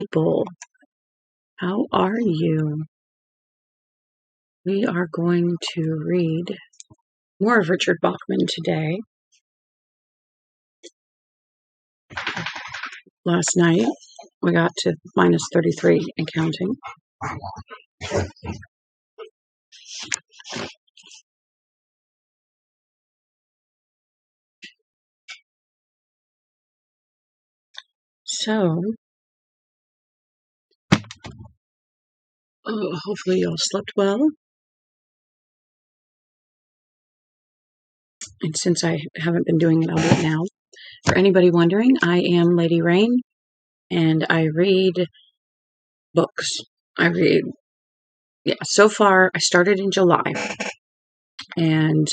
People, how are you? We are going to read more of Richard Bauchman today. Last night, we got to minus 33 and counting. So, hopefully you all slept well. And since I haven't been doing it, I'll do it now. For anybody wondering, I am Lady Rain, and I read books. So far, I started in July, and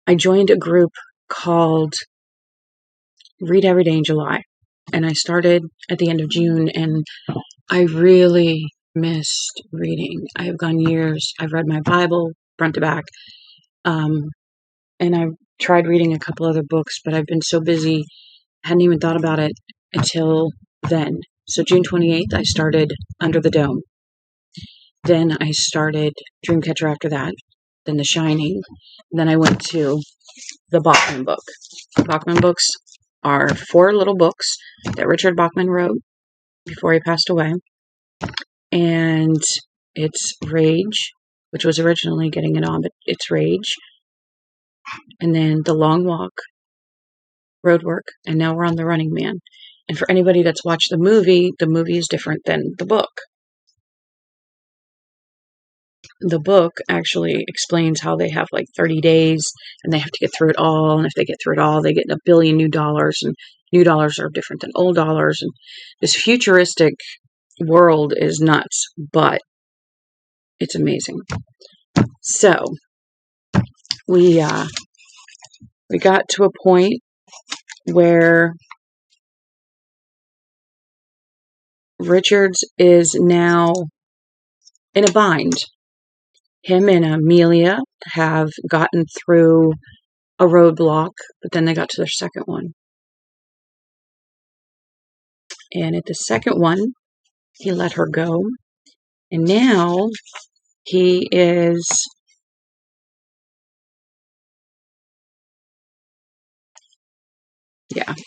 I joined a group called Read Every Day in July. And I started at the end of June, and I really missed reading. I have gone years. I've read my Bible front to back. And I've tried reading a couple other books, but I've been so busy, hadn't even thought about it until then. So June 28th, I started Under the Dome. Then I started Dreamcatcher after that. Then The Shining. Then I went to the Bauchman book. Bauchman books are 4 little books that Richard Bauchman wrote before he passed away. And it's Rage, which was originally Getting It On, but it's Rage. And then The Long Walk, Roadwork, and now we're on The Running Man. And for anybody that's watched the movie is different than the book. The book actually explains how they have like 30 days and they have to get through it all. And if they get through it all, they get $1 billion new dollars, and new dollars are different than old dollars. And this futuristic world is nuts, but it's amazing. So we got to a point where Richards is now in a bind. Him and Amelia have gotten through a roadblock, but then they got to their second one. And at the second one, he let her go. And now he is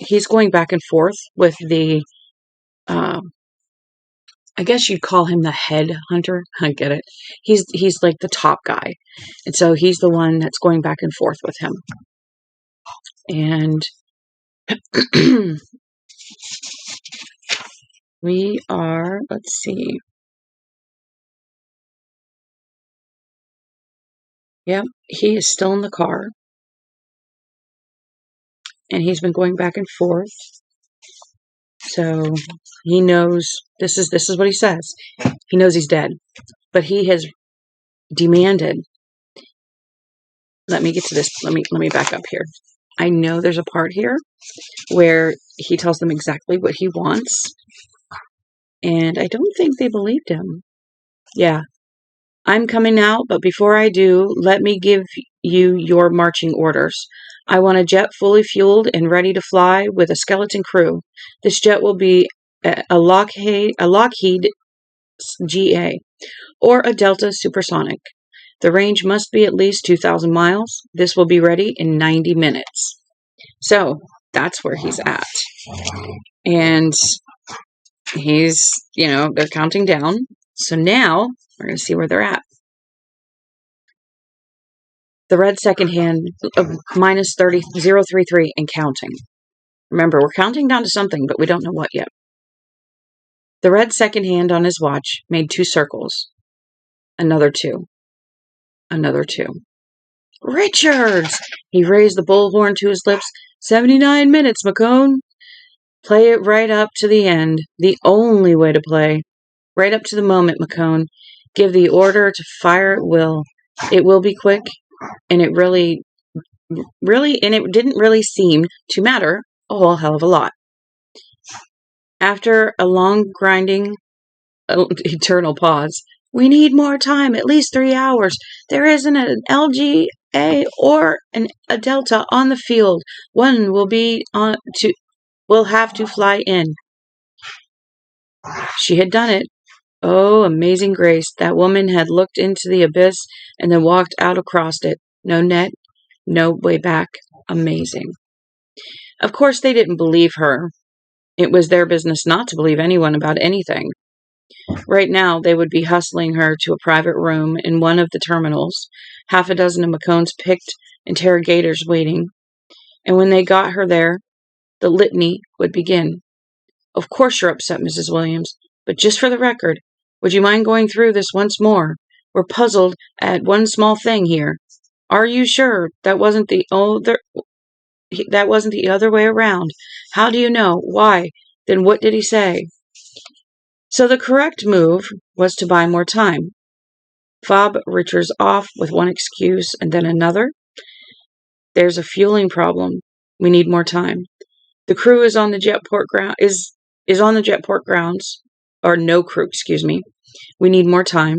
he's going back and forth with the I guess you'd call him the head hunter. I get it. He's like the top guy. And so he's the one that's going back and forth with him. And we are, let's see. Yep, he is still in the car. And he's been going back and forth. So he knows this is what he says. He knows he's dead. But he has demanded. Let me get to this. Let me back up here. I know there's a part here where he tells them exactly what he wants. And I don't think they believed him. Yeah. I'm coming out, but before I do, let me give you your marching orders. I want a jet fully fueled and ready to fly with a skeleton crew. This jet will be a Lockheed GA or a Delta supersonic. The range must be at least 2,000 miles. This will be ready in 90 minutes. So that's where he's at. And he's, they're counting down. So now we're going to see where they're at. The red second hand of minus 033 and counting. Remember, we're counting down to something, but we don't know what yet. The red second hand on his watch made 2 circles. Another 2. Another 2. Richards! He raised the bullhorn to his lips. 79 minutes, McCone. Play it right up to the end. The only way to play. Right up to the moment, McCone. Give the order to fire at will. It will be quick, and it didn't really seem to matter a whole hell of a lot. After a long, grinding, eternal pause, we need more time, at least 3 hours. There isn't an LGA or a Delta on the field. One will have to fly in. She had done it. Oh, amazing grace. That woman had looked into the abyss and then walked out across it. No net, no way back. Amazing. Of course, they didn't believe her. It was their business not to believe anyone about anything. Right now, they would be hustling her to a private room in one of the terminals, half a dozen of McCone's picked interrogators waiting. And when they got her there, the litany would begin. Of course you're upset, Mrs. Williams, but just for the record, would you mind going through this once more? We're puzzled at one small thing here. Are you sure that wasn't the other way around? How do you know? Why? Then what did he say? So the correct move was to buy more time. Fob Richards off with one excuse and then another. There's a fueling problem. We need more time. The crew is on the jetport grounds, or no crew, excuse me. We need more time.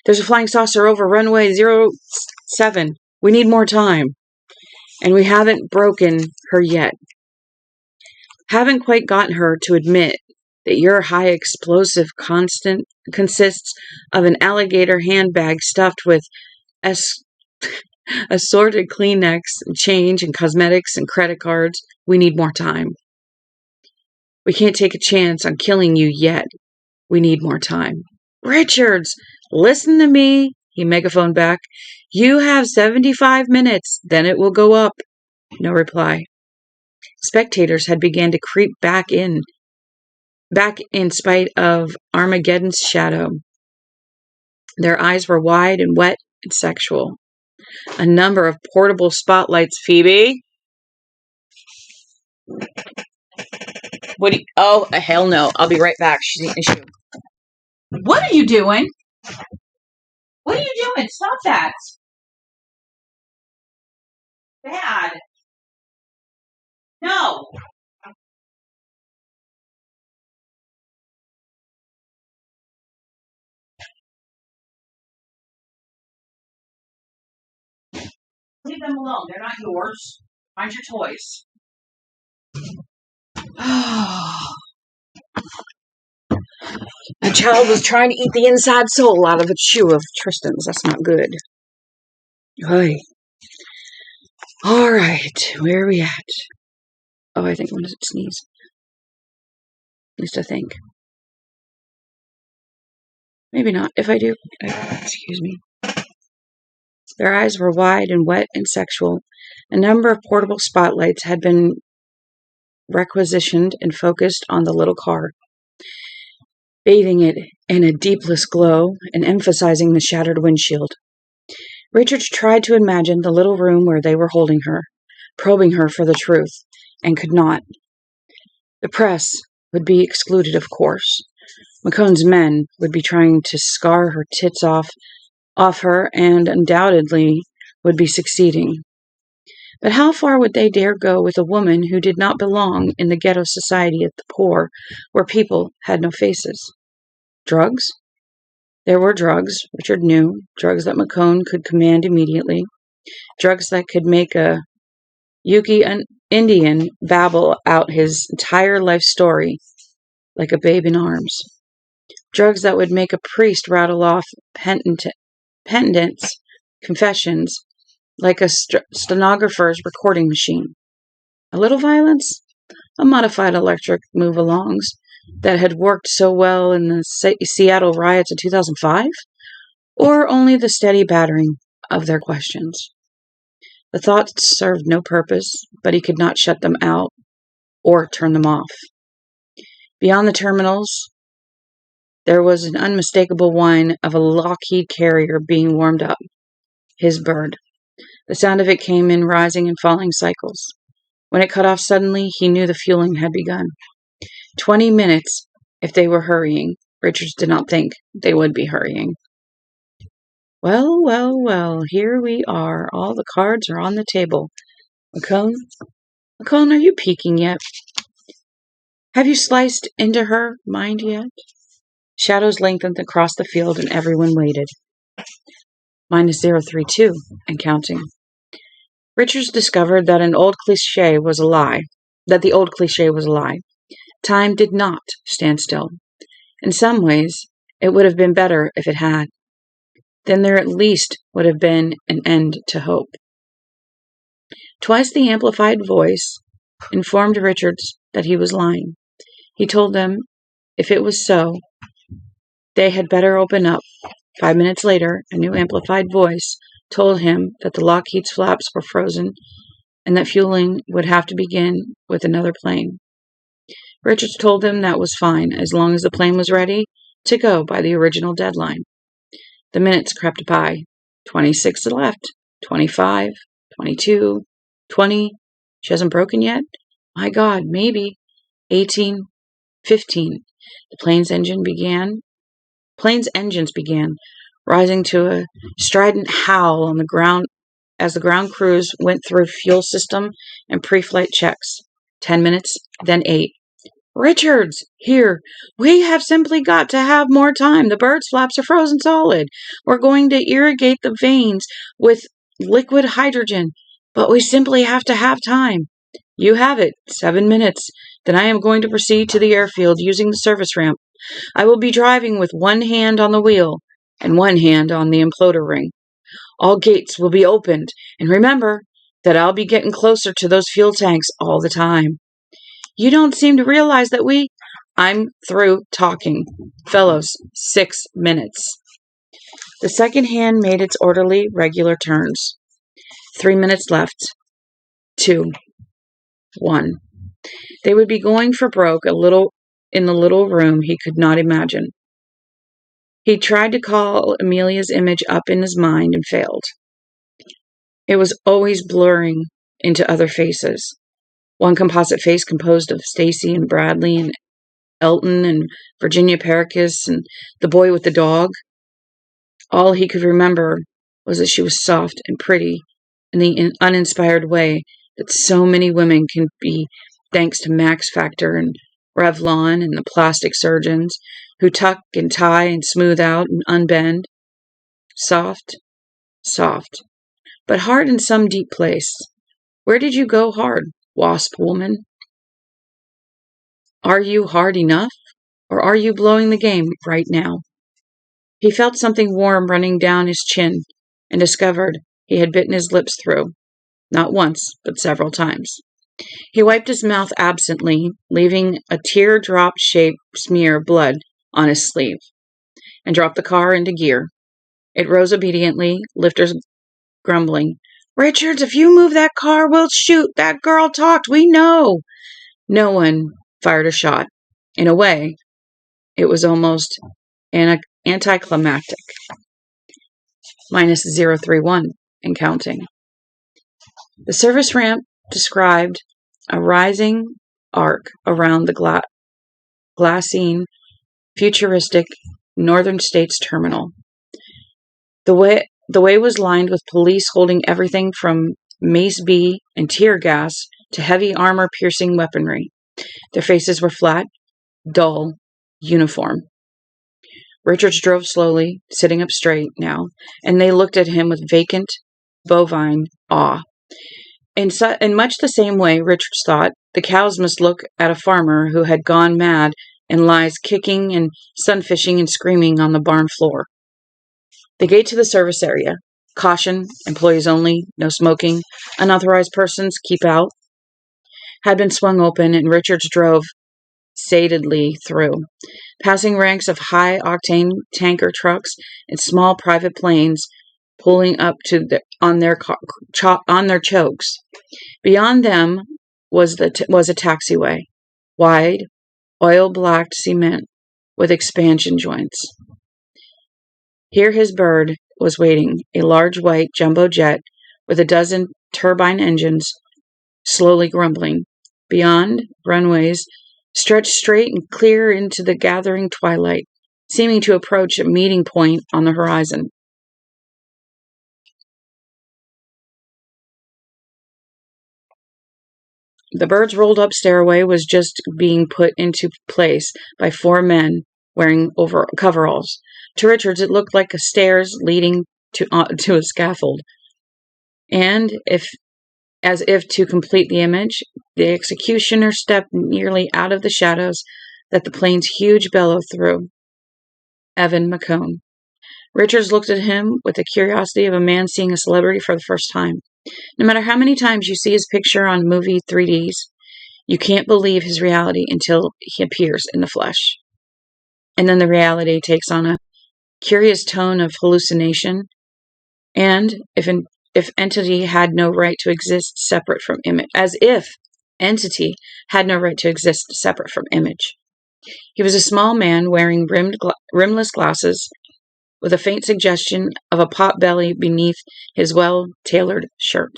There's a flying saucer over runway 07. We need more time. And we haven't broken her yet. Haven't quite gotten her to admit that your high explosive constant consists of an alligator handbag stuffed with assorted Kleenex, change, and cosmetics and credit cards. We need more time. We can't take a chance on killing you yet. We need more time. Richards, listen to me, he megaphoned back. You have 75 minutes, then it will go up. No reply. Spectators had begun to creep back in spite of Armageddon's shadow. Their eyes were wide and wet and sexual. A number of portable spotlights, Phoebe. Oh, hell no. I'll be right back. She's eating a shoe. What are you doing? What are you doing? Stop that. Bad. No. Leave them alone. They're not yours. Find your toys. A child was trying to eat the inside soul out of a shoe of Tristan's. That's not good. Hi. All right. Where are we at? Oh, I think when does it sneeze? At least I think. Maybe not. If I do, excuse me. Their eyes were wide and wet and sexual. A number of portable spotlights had been requisitioned and focused on the little car, bathing it in a deepless glow and emphasizing the shattered windshield. Richard tried to imagine the little room where they were holding her, probing her for the truth, and could not. The press would be excluded, of course. McCone's men would be trying to scar her tits off her and undoubtedly would be succeeding. But how far would they dare go with a woman who did not belong in the ghetto society of the poor, where people had no faces? Drugs? There were drugs, Richard knew, drugs that McCone could command immediately, drugs that could make a Yuki Indian babble out his entire life story like a babe in arms. Drugs that would make a priest rattle off penitents, confessions, like a stenographer's recording machine. A little violence? A modified electric move-alongs that had worked so well in the Seattle riots of 2005? Or only the steady battering of their questions? The thoughts served no purpose, but he could not shut them out or turn them off. Beyond the terminals, there was an unmistakable whine of a Lockheed carrier being warmed up. His bird. The sound of it came in rising and falling cycles. When it cut off suddenly, he knew the fueling had begun. 20 minutes, if they were hurrying. Richards did not think they would be hurrying. Well, well, well, here we are. All the cards are on the table. McCone, are you peeking yet? Have you sliced into her mind yet? Shadows lengthened across the field and everyone waited. -032 and counting. Richards discovered that the old cliché was a lie. Time did not stand still. In some ways, it would have been better if it had. Then there at least would have been an end to hope. Twice the amplified voice informed Richards that he was lying. He told them if it was so, they had better open up. 5 minutes later, a new amplified voice told him that the Lockheed's flaps were frozen and that fueling would have to begin with another plane. Richards told them that was fine as long as the plane was ready to go by the original deadline. The minutes crept by. 26 left, 25, 22, 20. She hasn't broken yet? My God, maybe. 18, 15. The plane's engines began rising to a strident howl on the ground as the ground crews went through fuel system and pre-flight checks. 10 minutes, then 8. Richards, here. We have simply got to have more time. The bird's flaps are frozen solid. We're going to irrigate the vanes with liquid hydrogen, but we simply have to have time. You have it. 7 minutes. Then I am going to proceed to the airfield using the service ramp. I will be driving with one hand on the wheel and one hand on the imploder ring. All gates will be opened, and remember that I'll be getting closer to those fuel tanks all the time. You don't seem to realize that I'm through talking. Fellows, 6 minutes. The second hand made its orderly, regular turns. 3 minutes left. 2. 1. They would be going for broke in the little room he could not imagine. He tried to call Amelia's image up in his mind and failed. It was always blurring into other faces. One composite face composed of Stacy and Bradley and Elton and Virginia Perkis and the boy with the dog. All he could remember was that she was soft and pretty in the uninspired way that so many women can be thanks to Max Factor and Revlon and the plastic surgeons who tuck and tie and smooth out and unbend. Soft, soft, but hard in some deep place. Where did you go hard, wasp woman? Are you hard enough, or are you blowing the game right now? He felt something warm running down his chin and discovered he had bitten his lips through, not once, but several times. He wiped his mouth absently, leaving a teardrop-shaped smear of blood on his sleeve, and dropped the car into gear. It rose obediently, lifters grumbling. Richards, if you move that car, we'll shoot. That girl talked. We know. No one fired a shot. In a way, it was almost anticlimactic. Minus 031 and counting. The service ramp described a rising arc around the glassine, futuristic Northern States terminal. The way was lined with police holding everything from mace B and tear gas to heavy armor-piercing weaponry. Their faces were flat, dull, uniform. Richards drove slowly, sitting up straight now, and they looked at him with vacant, bovine awe. In much the same way, Richards thought, the cows must look at a farmer who had gone mad and lies kicking and sunfishing and screaming on the barn floor. The gate to the service area. Caution, employees only, no smoking, unauthorized persons, keep out, had been swung open, and Richards drove satedly through, passing ranks of high-octane tanker trucks and small private planes pulling up on their chokes. Beyond them was a taxiway, wide, oil-blacked cement with expansion joints. Here his bird was waiting, a large white jumbo jet with a dozen turbine engines slowly grumbling. Beyond, runways stretched straight and clear into the gathering twilight, seeming to approach a meeting point on the horizon. The bird's rolled-up stairway was just being put into place by 4 men wearing coveralls. To Richards, it looked like stairs leading to a scaffold. And as if to complete the image, the executioner stepped nearly out of the shadows that the plane's huge bellow threw. Evan McCone. Richards looked at him with the curiosity of a man seeing a celebrity for the first time. No matter how many times you see his picture on movie 3Ds, you can't believe his reality until he appears in the flesh. And then the reality takes on a curious tone of hallucination, and if entity had no right to exist separate from image, as if entity had no right to exist separate from image. He was a small man wearing rimless glasses, with a faint suggestion of a pot belly beneath his well-tailored shirt.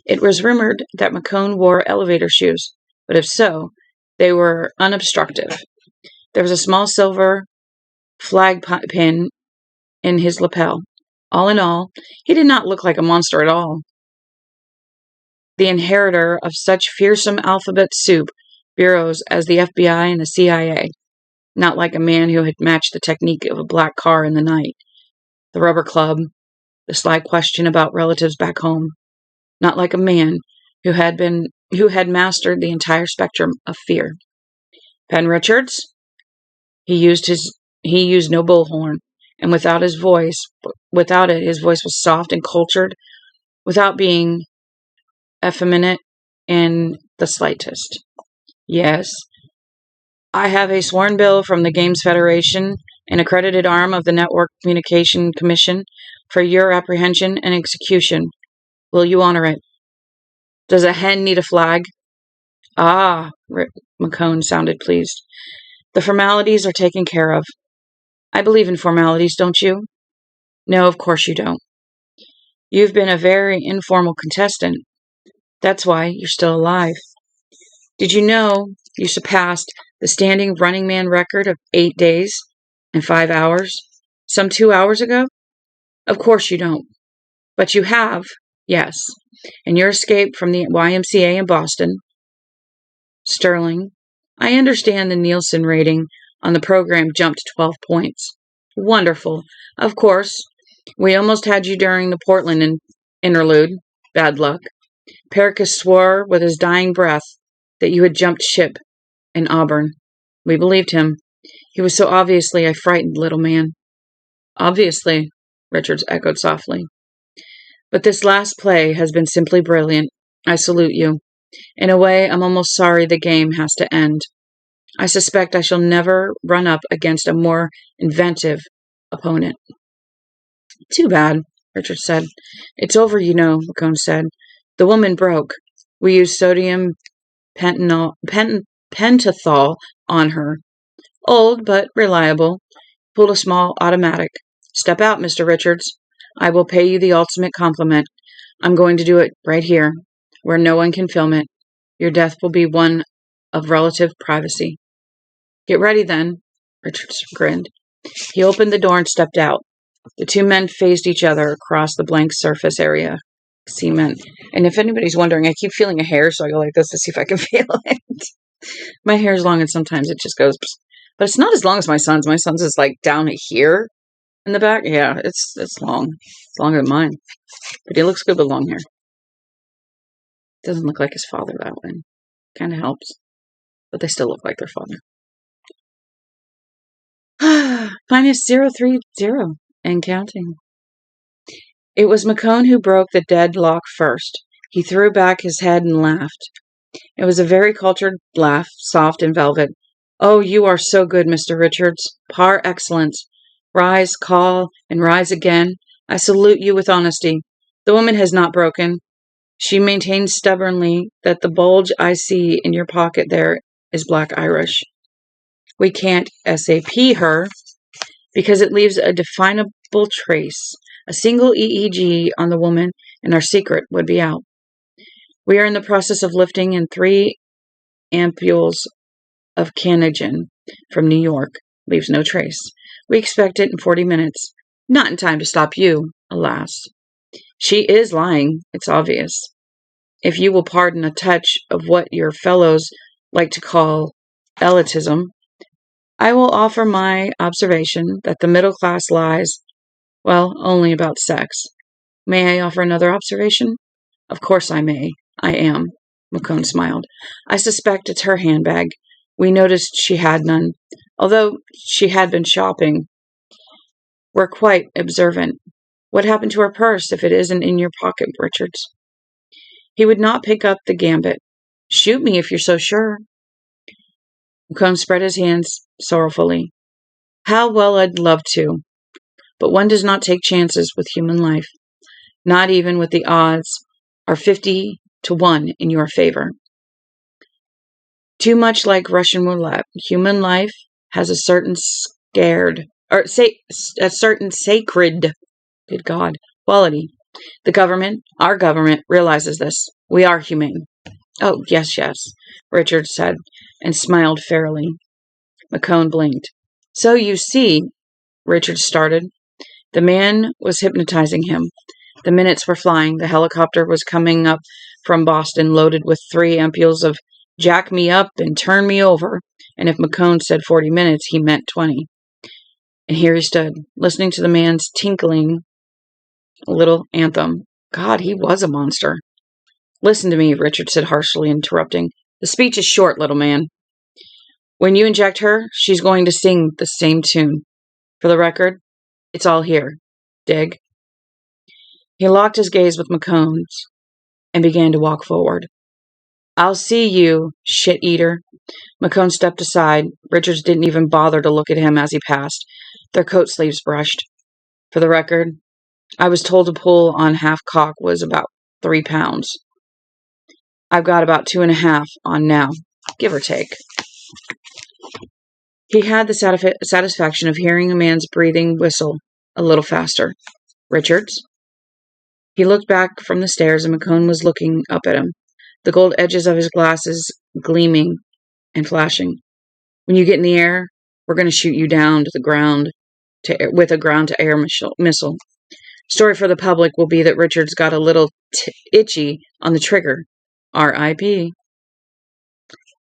It was rumored that McCone wore elevator shoes, but if so, they were unobstructive. There was a small silver flag pin in his lapel. All in all, he did not look like a monster at all. The inheritor of such fearsome alphabet soup bureaus as the FBI and the CIA. Not like a man who had matched the technique of a black car in the night. The rubber club, the sly question about relatives back home. Not like a man who had mastered the entire spectrum of fear. Penn Richards? He used no bullhorn, and without it, his voice was soft and cultured, without being effeminate in the slightest. Yes, I have a sworn bill from the Games Federation, an accredited arm of the Network Communication Commission, for your apprehension and execution. Will you honor it? Does a hen need a flag? Ah, McCone sounded pleased. The formalities are taken care of. I believe in formalities, don't you? No, of course you don't. You've been a very informal contestant. That's why you're still alive. Did you know you surpassed the standing Running Man record of 8 days and 5 hours some 2 hours ago? Of course you don't. But you have, yes. And your escape from the YMCA in Boston, Sterling, I understand the Nielsen rating on the program jumped 12 points. Wonderful. Of course, we almost had you during the Portland interlude. Bad luck. Pericus swore with his dying breath that you had jumped ship in Auburn. We believed him. He was so obviously a frightened little man. Obviously, Richards echoed softly. But this last play has been simply brilliant. I salute you. In a way, I'm almost sorry the game has to end. I suspect I shall never run up against a more inventive opponent. Too bad, Richard said. It's over, you know, McCone said. The woman broke. We used sodium pentothal on her. Old, but reliable. Pulled a small automatic. Step out, Mr. Richards. I will pay you the ultimate compliment. I'm going to do it right here, where no one can film it. Your death will be one of relative privacy. Get ready, then, Richards grinned. He opened the door and stepped out. The two men faced each other across the blank surface area. Cement. And if anybody's wondering, I keep feeling a hair, so I go like this to see if I can feel it. My hair is long, and sometimes it just goes, but it's not as long as my son's. My son's is like down here in the back. Yeah, it's long. It's longer than mine. But he looks good with long hair. Doesn't look like his father that way. Kind of helps. But they still look like their father. Minus 030 and counting. It was McCone who broke the deadlock first. He threw back his head and laughed. It was a very cultured laugh, soft and velvet. Oh, you are so good, Mr. Richards. Par excellence. Rise, call, and rise again. I salute you with honesty. The woman has not broken. She maintains stubbornly that the bulge I see in your pocket there is Black Irish. We can't SAP her because it leaves a definable trace. A single EEG on the woman and our secret would be out. We are in the process of lifting in 3 ampules of canogen from New York. Leaves no trace. We expect it in 40 minutes. Not in time to stop you, alas. She is lying, it's obvious. If you will pardon a touch of what your fellows like to call elitism, I will offer my observation that the middle class lies, well, only about sex. May I offer another observation? Of course I may. I am. McCone smiled. I suspect it's her handbag. We noticed she had none, although she had been shopping. We're quite observant. What happened to her purse if it isn't in your pocket, Richards? He would not pick up the gambit. Shoot me if you're so sure. McComb spread his hands sorrowfully. How well I'd love to, but one does not take chances with human life, not even with the odds are 50-1 in your favor. Too much like Russian roulette, human life has a certain sacred, good God, quality. The government, our government, realizes this. We are humane. Oh, yes, Richard said, and smiled fairly. McCone blinked. So you see, Richard started. The man was hypnotizing him. The minutes were flying. The helicopter was coming up from Boston, loaded with 3 ampules of jack me up and turn me over. And if McCone said 40 minutes, he meant 20. And here he stood, listening to the man's tinkling little anthem. God, he was a monster. Listen to me, Richard said harshly, interrupting. The speech is short, little man. When you inject her, she's going to sing the same tune. For the record, it's all here. Dig? He locked his gaze with McCone's and began to walk forward. I'll see you, shit-eater. McCone stepped aside. Richards didn't even bother to look at him as he passed. Their coat sleeves brushed. For the record, I was told to pull on half cock was about 3 pounds. I've got about 2.5 on now, give or take. He had the satisfaction of hearing a man's breathing whistle a little faster. Richards? He looked back from the stairs, and McCone was looking up at him, the gold edges of his glasses gleaming and flashing. When you get in the air, we're going to shoot you down to the ground with a ground-to-air missile. Story for the public will be that Richards got a little itchy on the trigger. R.I.P.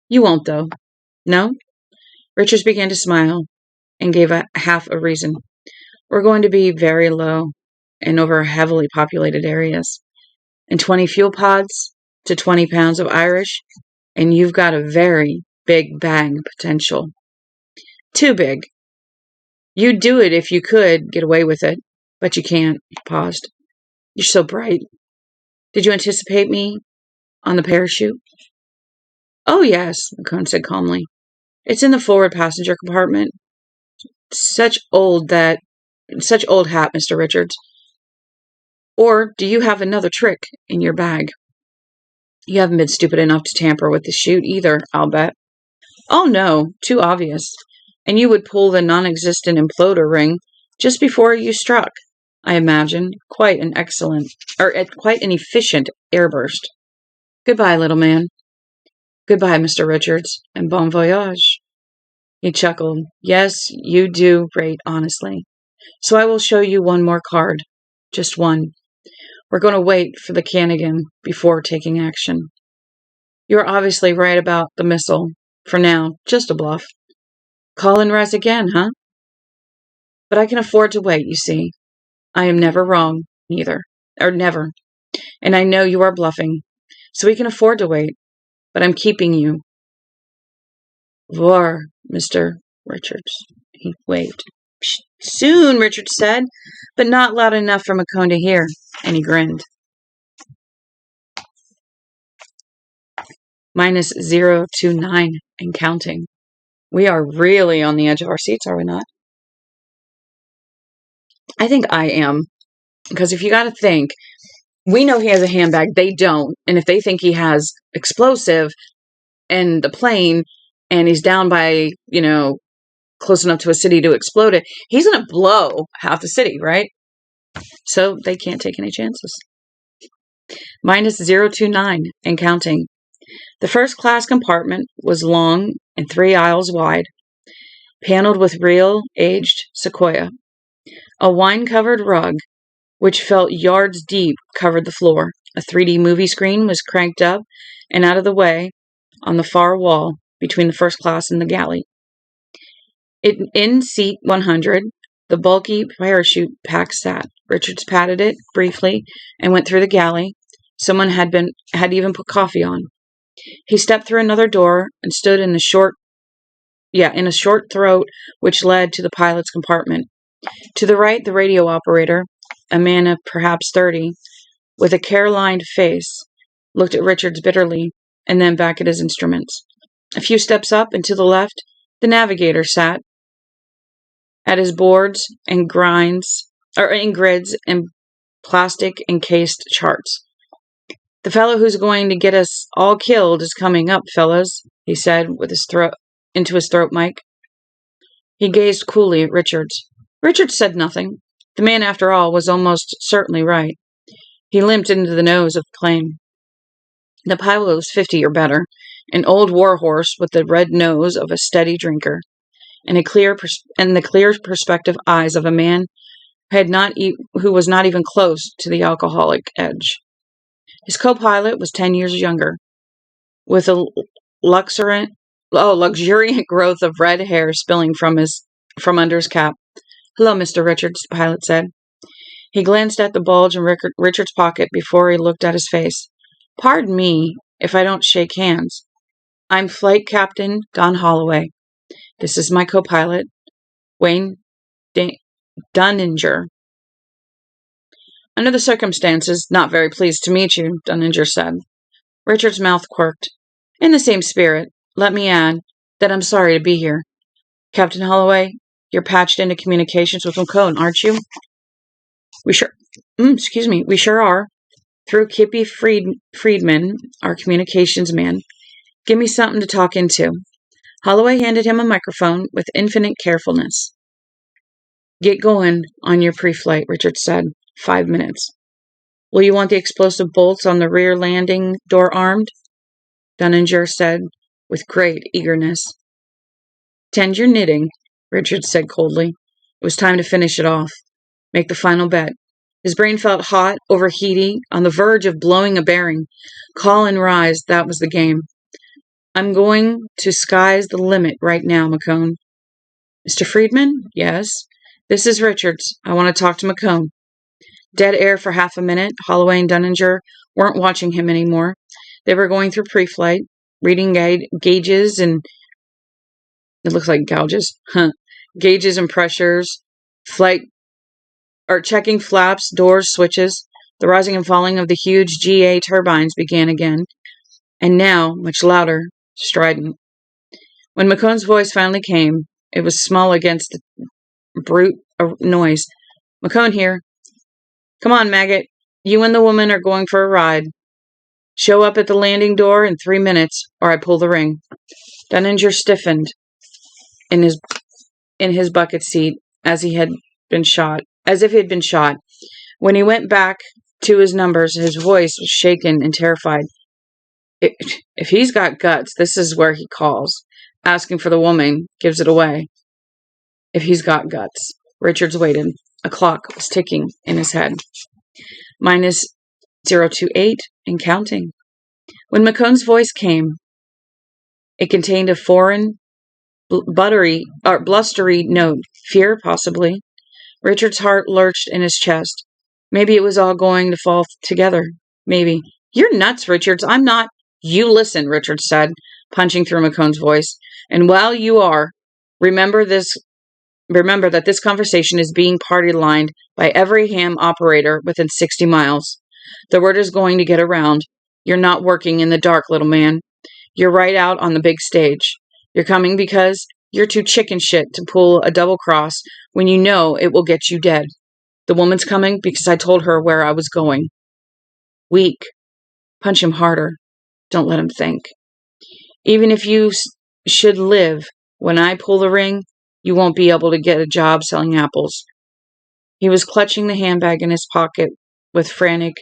You won't, though. No? Richards began to smile and gave half a reason. We're going to be very low and over heavily populated areas. And 20 fuel pods to 20 pounds of Irish, and you've got a very big bang potential. Too big. You'd do it if you could get away with it, but you can't. He paused. You're so bright. Did you anticipate me on the parachute? Oh, yes, McCone said calmly. It's in the forward passenger compartment. Such old hat, Mr. Richards. Or do you have another trick in your bag? You haven't been stupid enough to tamper with the chute either, I'll bet. Oh, no, too obvious. And you would pull the non-existent imploder ring just before you struck. I imagine. Quite an efficient airburst. Goodbye, little man. Goodbye, Mr. Richards, and bon voyage. He chuckled. Yes, you do rate honestly. So I will show you one more card. Just one. We're going to wait for the Cannigan before taking action. You're obviously right about the missile. For now, just a bluff. Call and rise again, huh? But I can afford to wait, you see. I am never wrong, neither. Or never. And I know you are bluffing. So we can afford to wait. But I'm keeping you. Voir, Mr. Richards. He waved. Soon, Richards said, but not loud enough for McCone to hear, and he grinned. Minus 0 to 9 and counting. We are really on the edge of our seats, are we not? I think I am. Because if you got to think, we know he has a handbag. They don't. And if they think he has explosive and the plane and he's down by, close enough to a city to explode it, he's going to blow half the city, right? So they can't take any chances. Minus 0 to 9 and counting. The first class compartment was long and 3 aisles wide, paneled with real aged sequoia. A wine-covered rug, which felt yards deep, covered the floor. A 3D movie screen was cranked up and out of the way on the far wall between the first class and the galley. In seat 100, the bulky parachute pack sat. Richards patted it briefly and went through the galley. Someone had even put coffee on. He stepped through another door and stood in the short in a short throat which led to the pilot's compartment. To the right, the radio operator, a man of perhaps 30, with a care-lined face, looked at Richards bitterly and then back at his instruments. A few steps up and to the left, the navigator sat at his boards and in grids and plastic-encased charts. "The fellow who's going to get us all killed is coming up, fellas," he said with his throat mic. He gazed coolly at Richards. Richards said nothing. The man, after all, was almost certainly right. He limped into the nose of the plane. The pilot was 50 or better, an old warhorse with the red nose of a steady drinker, and the clear perspective eyes of a man who was not even close to the alcoholic edge. His co-pilot was 10 years younger, with a luxuriant growth of red hair spilling from under his cap. "Hello, Mr. Richards," the pilot said. He glanced at the bulge in Richard's pocket before he looked at his face. "Pardon me if I don't shake hands. I'm Flight Captain Don Holloway. This is my co-pilot, Wayne Dunninger." "Under the circumstances, not very pleased to meet you," Dunninger said. Richard's mouth quirked. "In the same spirit, let me add that I'm sorry to be here. Captain Holloway, you're patched into communications with McCone, aren't you?" We sure are. Through Kippy Friedman, our communications man. Give me something to talk into." Holloway handed him a microphone with infinite carefulness. "Get going on your pre-flight," Richard said. 5 minutes. "Will you want the explosive bolts on the rear landing door armed?" Dunninger said with great eagerness. "Tend your knitting," Richard said coldly. It was time to finish it off. Make the final bet. His brain felt hot, overheating, on the verge of blowing a bearing. Call and rise, that was the game. "I'm going to sky's the limit right now, McCone." "Mr. Friedman?" "Yes." "This is Richards. I want to talk to McCone." Dead air for half a minute. Holloway and Dunninger weren't watching him anymore. They were going through pre-flight, reading gauges and... It looks like gouges. Gauges and pressures. Checking flaps, doors, switches. The rising and falling of the huge GA turbines began again. And now, much louder, strident. When McCone's voice finally came, it was small against the brute noise. "McCone here. Come on, maggot. You and the woman are going for a ride. Show up at the landing door in 3 minutes, or I pull the ring." Dunninger stiffened in his bucket seat as if he had been shot. When he went back to his numbers, his voice was shaken and terrified. If he's got guts, this is where he calls. Asking for the woman gives it away. If he's got guts. Richards waited. A clock was ticking in his head. Minus 028 and counting. When McCone's voice came, it contained a foreign, blustery note. Fear, possibly. Richard's heart lurched in his chest. Maybe it was all going to fall together. Maybe. "You're nuts, Richards. I'm not." "You listen," Richards said, punching through McCone's voice. "And while you are, remember that this conversation is being party-lined by every ham operator within 60 miles. The word is going to get around. You're not working in the dark, little man. You're right out on the big stage. You're coming because you're too chicken shit to pull a double cross when you know it will get you dead. The woman's coming because I told her where I was going. Weak. Punch him harder. Don't let him think. Even if you should live, when I pull the ring, you won't be able to get a job selling apples." He was clutching the handbag in his pocket with frantic,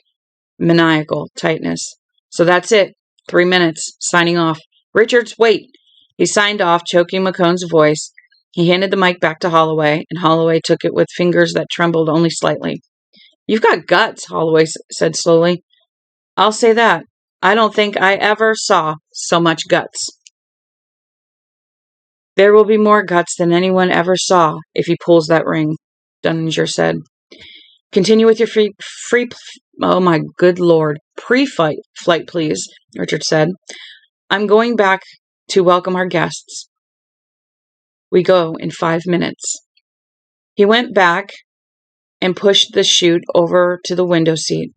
maniacal tightness. "So that's it. 3 minutes. Signing off." "Richards, wait." He signed off, choking McCone's voice. He handed the mic back to Holloway, and Holloway took it with fingers that trembled only slightly. "You've got guts," Holloway said slowly. "I'll say that. I don't think I ever saw so much guts." "There will be more guts than anyone ever saw if he pulls that ring," Dunninger said. "Continue with your oh my good lord, pre-flight, please," Richard said. "I'm going back to welcome our guests." We go in 5 minutes." He went back and pushed the chute over to the window seat,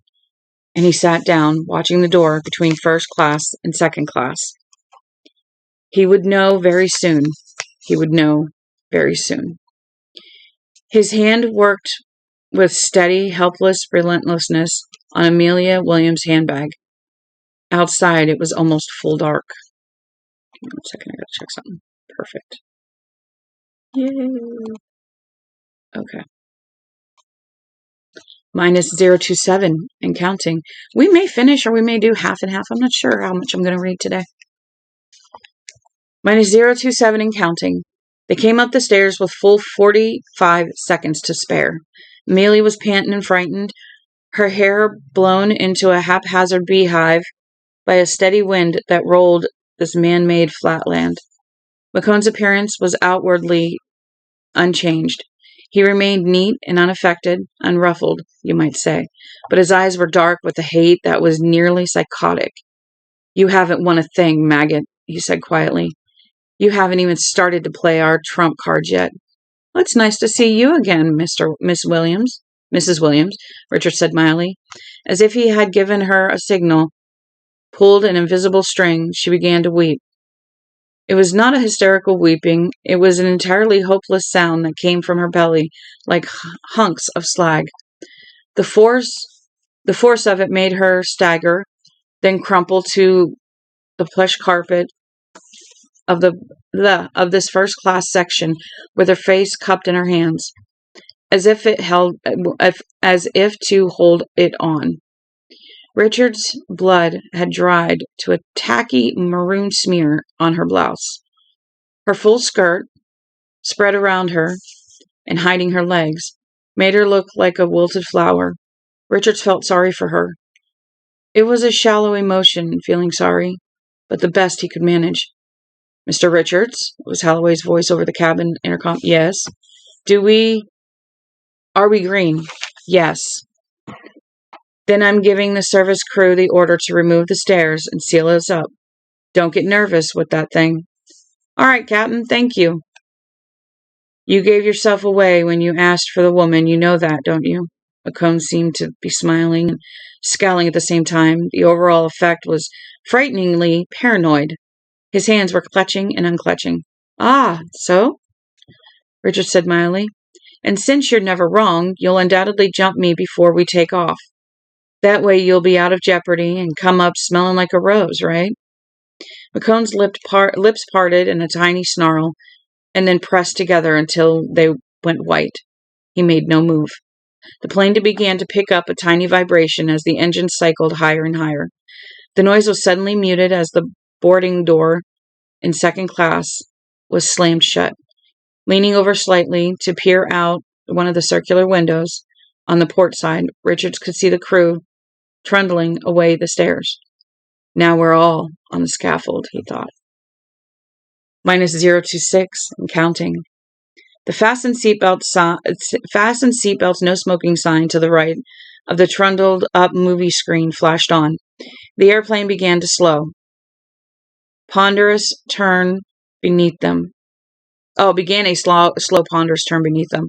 and he sat down, watching the door between first class and second class. He would know very soon. He would know very soon. His hand worked with steady, helpless relentlessness on Amelia Williams' handbag. Outside, it was almost full dark. Give me 1 second, I gotta check something. Perfect. Yay. Okay. Minus 027 and counting. We may finish or we may do half and half. I'm not sure how much I'm going to read today. Minus 027 and counting. They came up the stairs with full 45 seconds to spare. Amelia was panting and frightened, her hair blown into a haphazard beehive by a steady wind that rolled this man-made flatland. McCone's appearance was outwardly unchanged. He remained neat and unaffected, unruffled, you might say, but his eyes were dark with a hate that was nearly psychotic. "You haven't won a thing, maggot," he said quietly. "You haven't even started to play our trump cards yet." "Well, it's nice to see you again, Mrs. Williams, Richard said mildly. As if he had given her a signal, pulled an invisible string, she began to weep. It was not a hysterical weeping. It was an entirely hopeless sound that came from her belly like hunks of slag. The force of it made her stagger, then crumple to the plush carpet of this first class section with her face cupped in her hands, as if to hold it on. Richard's blood had dried to a tacky maroon smear on her blouse. Her full skirt, spread around her and hiding her legs, made her look like a wilted flower. Richard felt sorry for her. It was a shallow emotion, feeling sorry, but the best he could manage. "Mr. Richards," was Holloway's voice over the cabin intercom. "Yes." Are we green?" "Yes." "Then I'm giving the service crew the order to remove the stairs and seal us up. Don't get nervous with that thing." "All right, Captain, thank you." "You gave yourself away when you asked for the woman. You know that, don't you?" McCone seemed to be smiling and scowling at the same time. The overall effect was frighteningly paranoid. His hands were clutching and unclutching. "Ah, so?" Richard said mildly. "And since you're never wrong, you'll undoubtedly jump me before we take off. That way you'll be out of jeopardy and come up smelling like a rose, right?" McCone's lips parted in a tiny snarl, and then pressed together until they went white. He made no move. The plane began to pick up a tiny vibration as the engine cycled higher and higher. The noise was suddenly muted as the boarding door in second class was slammed shut. Leaning over slightly to peer out one of the circular windows on the port side, Richards could see the crew trundling away the stairs. Now we're all on the scaffold, he thought. Minus 026 and counting. The fasten seatbelts, no smoking sign to the right of the trundled up movie screen flashed on. The airplane began to slow. Ponderous turn beneath them. Began a slow, ponderous turn beneath them.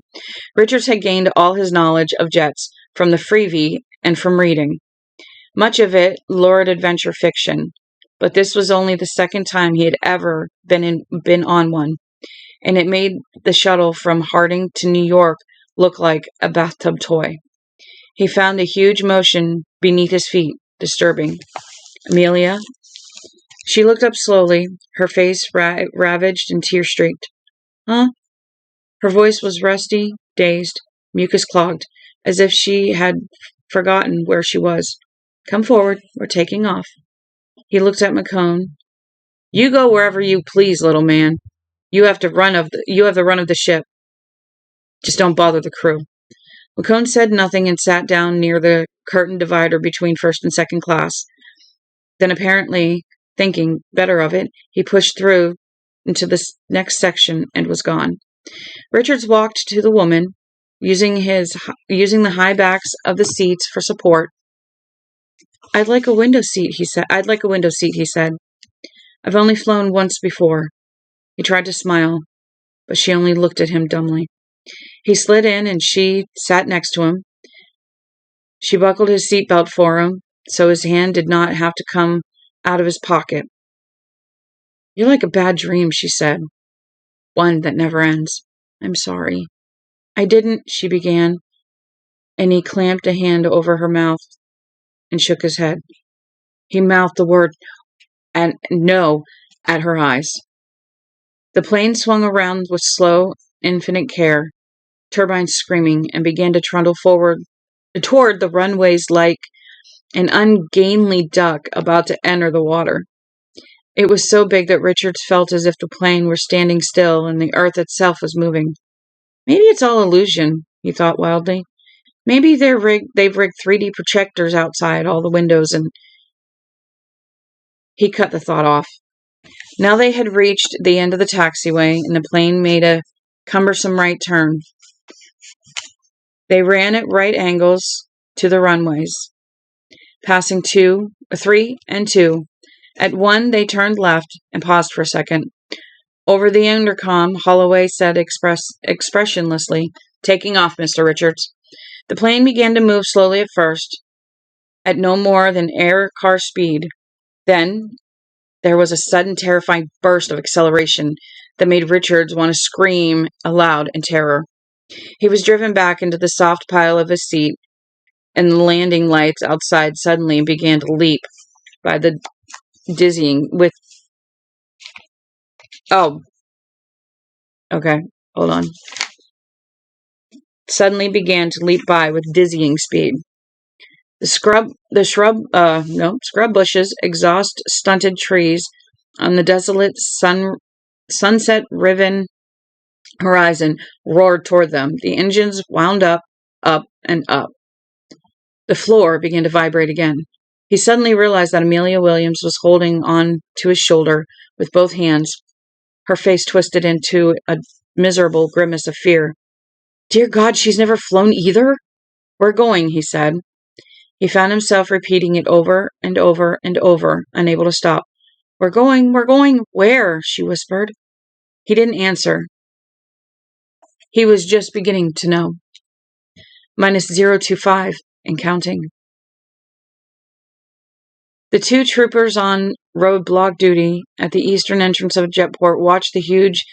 Richards had gained all his knowledge of jets from the freebie and from reading. Much of it lurid adventure fiction, but this was only the second time he had ever been on one, and it made the shuttle from Harding to New York look like a bathtub toy. He found a huge motion beneath his feet, disturbing. "Amelia?" She looked up slowly, her face ravaged and tear-streaked. "Huh?" Her voice was rusty, dazed, mucus-clogged, as if she had forgotten where she was. "Come forward. We're taking off." He looked at McCone. "You go wherever you please, little man. You have the run of the ship. Just don't bother the crew." McCone said nothing and sat down near the curtain divider between first and second class. Then, apparently thinking better of it, he pushed through into the next section and was gone. Richards walked to the woman, using the high backs of the seats for support. "I'd like a window seat," he said. "I've only flown once before." He tried to smile, but she only looked at him dumbly. He slid in and she sat next to him. She buckled his seatbelt for him, so his hand did not have to come out of his pocket. "You're like a bad dream," she said. "One that never ends." "I'm sorry." "I didn't," she began, and he clamped a hand over her mouth and shook his head. He mouthed the word and no at her eyes. The plane swung around with slow, infinite care, turbines screaming, and began to trundle forward toward the runways like an ungainly duck about to enter the water. It was so big that Richards felt as if the plane were standing still and the earth itself was moving. Maybe it's all illusion, he thought wildly. Maybe they've rigged 3D projectors outside all the windows, and he cut the thought off. Now they had reached the end of the taxiway, and the plane made a cumbersome right turn. They ran at right angles to the runways, passing 3 and 2. At 1, they turned left and paused for a second. Over the intercom, Holloway said expressionlessly, "Taking off, Mr. Richards." The plane began to move slowly at first, at no more than air car speed. Then there was a sudden terrifying burst of acceleration that made Richards want to scream aloud in terror. He was driven back into the soft pile of his seat, and the landing lights outside suddenly began to leap by the dizzying with... Oh, okay, hold on. Suddenly began to leap by with dizzying speed. Scrub bushes, exhaust-stunted trees on the desolate sunset-riven horizon roared toward them. The engines wound up, and up. The floor began to vibrate again. He suddenly realized that Amelia Williams was holding on to his shoulder with both hands, her face twisted into a miserable grimace of fear. "Dear God, she's never flown either?" "We're going," he said. He found himself repeating it over and over and over, unable to stop. We're going, where?" she whispered. He didn't answer. He was just beginning to know. -025 and counting. The 2 troopers on roadblock duty at the eastern entrance of Jetport watched the huge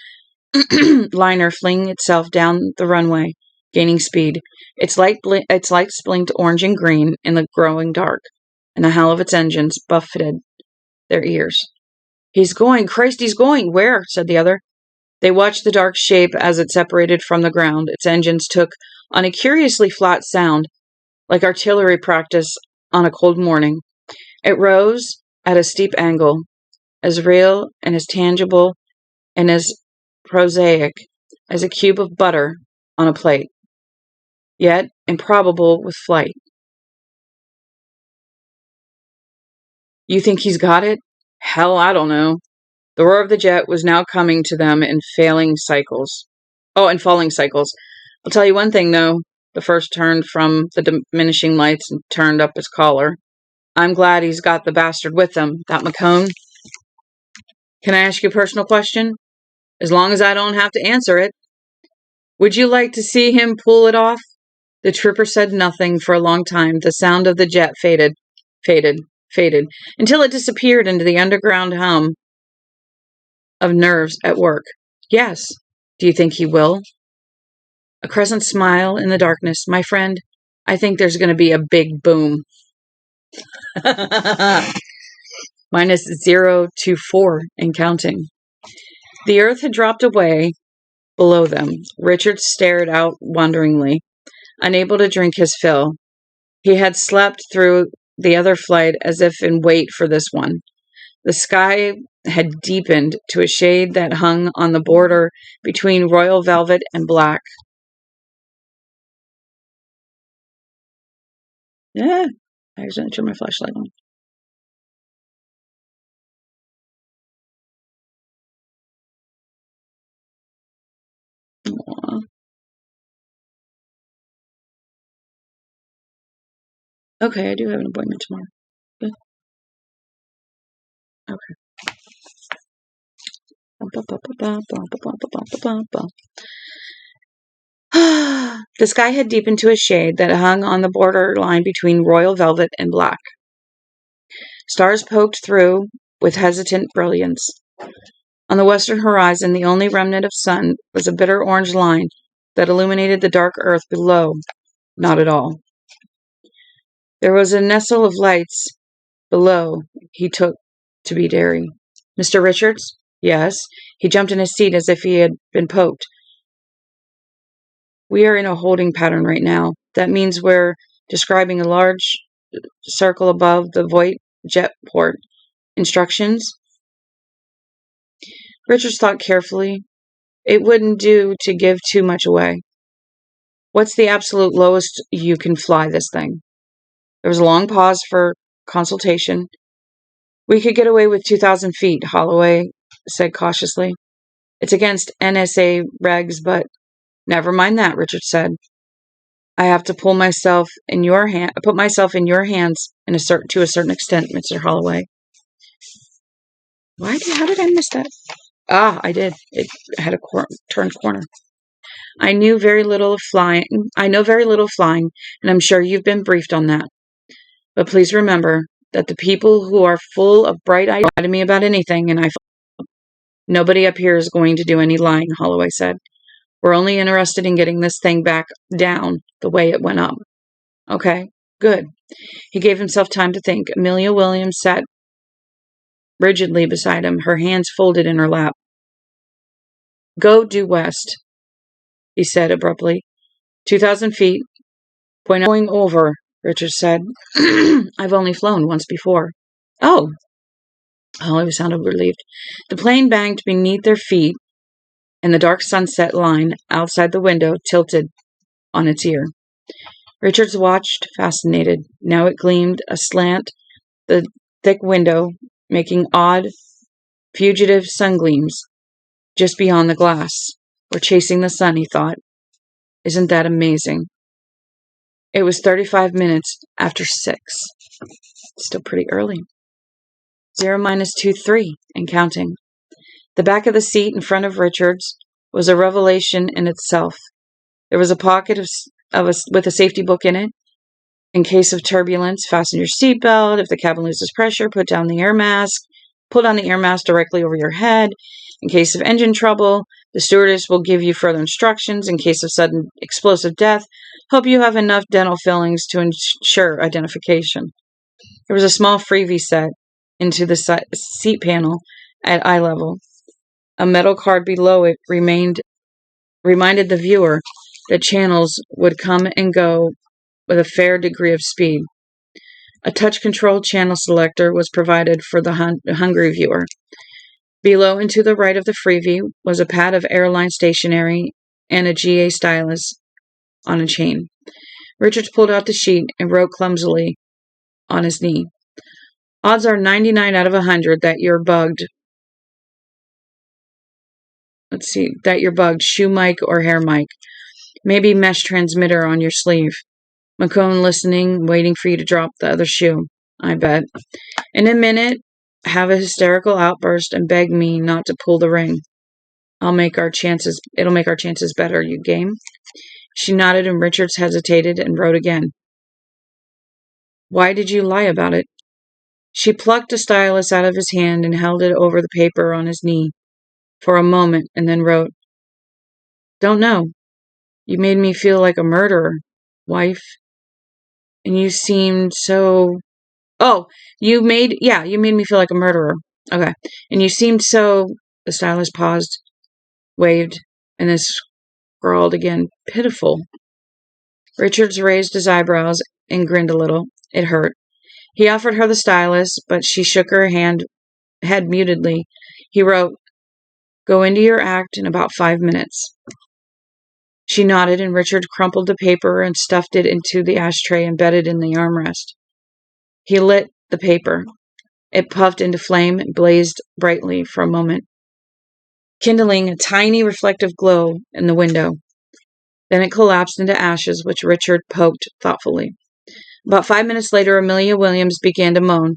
liner fling itself down the runway, gaining speed. Its lights blinked orange and green in the growing dark, and the howl of its engines buffeted their ears. "He's going! Christ, he's going! Where?" said the other. They watched the dark shape as it separated from the ground. Its engines took on a curiously flat sound, like artillery practice on a cold morning. It rose at a steep angle, as real and as tangible and as prosaic as a cube of butter on a plate, yet improbable with flight. "You think he's got it?" "Hell, I don't know." The roar of the jet was now coming to them in falling cycles. "I'll tell you one thing, though." The first turned from the diminishing lights and turned up his collar. "I'm glad he's got the bastard with him, that McCone." "Can I ask you a personal question?" "As long as I don't have to answer it." "Would you like to see him pull it off?" The trooper said nothing for a long time. The sound of the jet faded, until it disappeared into the underground hum of nerves at work. "Yes." "Do you think he will?" A crescent smile in the darkness. "My friend, I think there's going to be a big boom." -024 and counting. The earth had dropped away below them. Richard stared out wonderingly, unable to drink his fill. He had slept through the other flight as if in wait for this one. The sky had deepened to a shade that hung on the border between royal velvet and black. Yeah, I accidentally turned my flashlight on. Aww. Okay, I do have an appointment tomorrow. Good. Okay. The sky had deepened to a shade that hung on the borderline between royal velvet and black. Stars poked through with hesitant brilliance. On the western horizon, the only remnant of sun was a bitter orange line that illuminated the dark earth below. Not at all. There was a nestle of lights below he took to be dairy. Mr. Richards? Yes. He jumped in his seat as if he had been poked. We are in a holding pattern right now. That means we're describing a large circle above the Voight jet port. Instructions? Richards thought carefully. It wouldn't do to give too much away. What's the absolute lowest you can fly this thing? There was a long pause for consultation. We could get away with 2,000 feet, Holloway said cautiously. It's against NSA regs, but never mind that, Richard said. I have to put myself in your hands to a certain extent, Mr. Holloway. How did I miss that? I did. It had a turned corner. I know very little flying, and I'm sure you've been briefed on that. But please remember that the people who are full of bright ideas lie to me about anything, and nobody up here is going to do any lying, Holloway said. We're only interested in getting this thing back down the way it went up. Okay, good. He gave himself time to think. Amelia Williams sat rigidly beside him, her hands folded in her lap. Go due west, he said abruptly. 2,000 feet. Going over, Richard said. I've only flown once before. Oh. Holloway sounded relieved. The plane banged beneath their feet, and the dark sunset line outside the window tilted on its ear. Richards watched, fascinated. Now it gleamed aslant the thick window, making odd, fugitive sungleams just beyond the glass. We're chasing the sun, he thought. Isn't that amazing? It was 35 minutes after 6. Still pretty early. 0 minus 2-3 and counting. The back of the seat in front of Richards was a revelation in itself. There was a pocket with a safety book in it. In case of turbulence, fasten your seatbelt. If the cabin loses pressure, pull down the air mask directly over your head. In case of engine trouble, the stewardess will give you further instructions. In case of sudden explosive death, hope you have enough dental fillings to ensure identification. There was a small freebie set into the seat panel at eye level. A metal card below it reminded the viewer that channels would come and go with a fair degree of speed. A touch-controlled channel selector was provided for the hungry viewer. Below and to the right of the freebie was a pad of airline stationery and a GA stylus on a chain. Richards pulled out the sheet and wrote clumsily on his knee. Odds are 99 out of 100 that you're bugged. That you're bugged. Shoe mic or hair mic. Maybe mesh transmitter on your sleeve. McCone listening, waiting for you to drop the other shoe. I bet. In a minute, have a hysterical outburst and beg me not to pull the ring. It'll make our chances better. You game? She nodded and Richards hesitated and wrote again. Why did you lie about it? She plucked a stylus out of his hand and held it over the paper on his knee for a moment and then wrote, Don't know. You made me feel like a murderer, wife. And you seemed so... you made me feel like a murderer. Okay. And you seemed so... The stylist paused, waved, and then scrawled again, pitiful. Richards raised his eyebrows and grinned a little. It hurt. He offered her the stylus, but she shook her head mutedly. He wrote, Go into your act in about 5 minutes. She nodded, and Richard crumpled the paper and stuffed it into the ashtray embedded in the armrest. He lit the paper. It puffed into flame and blazed brightly for a moment, kindling a tiny reflective glow in the window. Then it collapsed into ashes, which Richard poked thoughtfully. About 5 minutes later, Amelia Williams began to moan.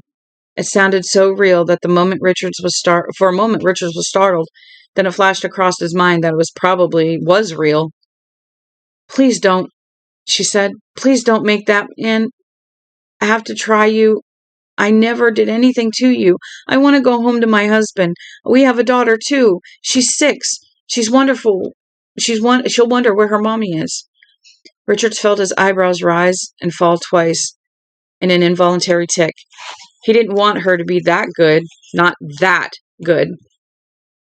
It sounded so real that for a moment Richards was startled. Then it flashed across his mind that it was real. "Please don't," she said. "Please don't make that man have to try you. I never did anything to you. I want to go home to my husband. We have a daughter too. She's 6. She's wonderful. She'll wonder where her mommy is." Richards felt his eyebrows rise and fall twice in an involuntary tick. He didn't want her to be that good. Not that good.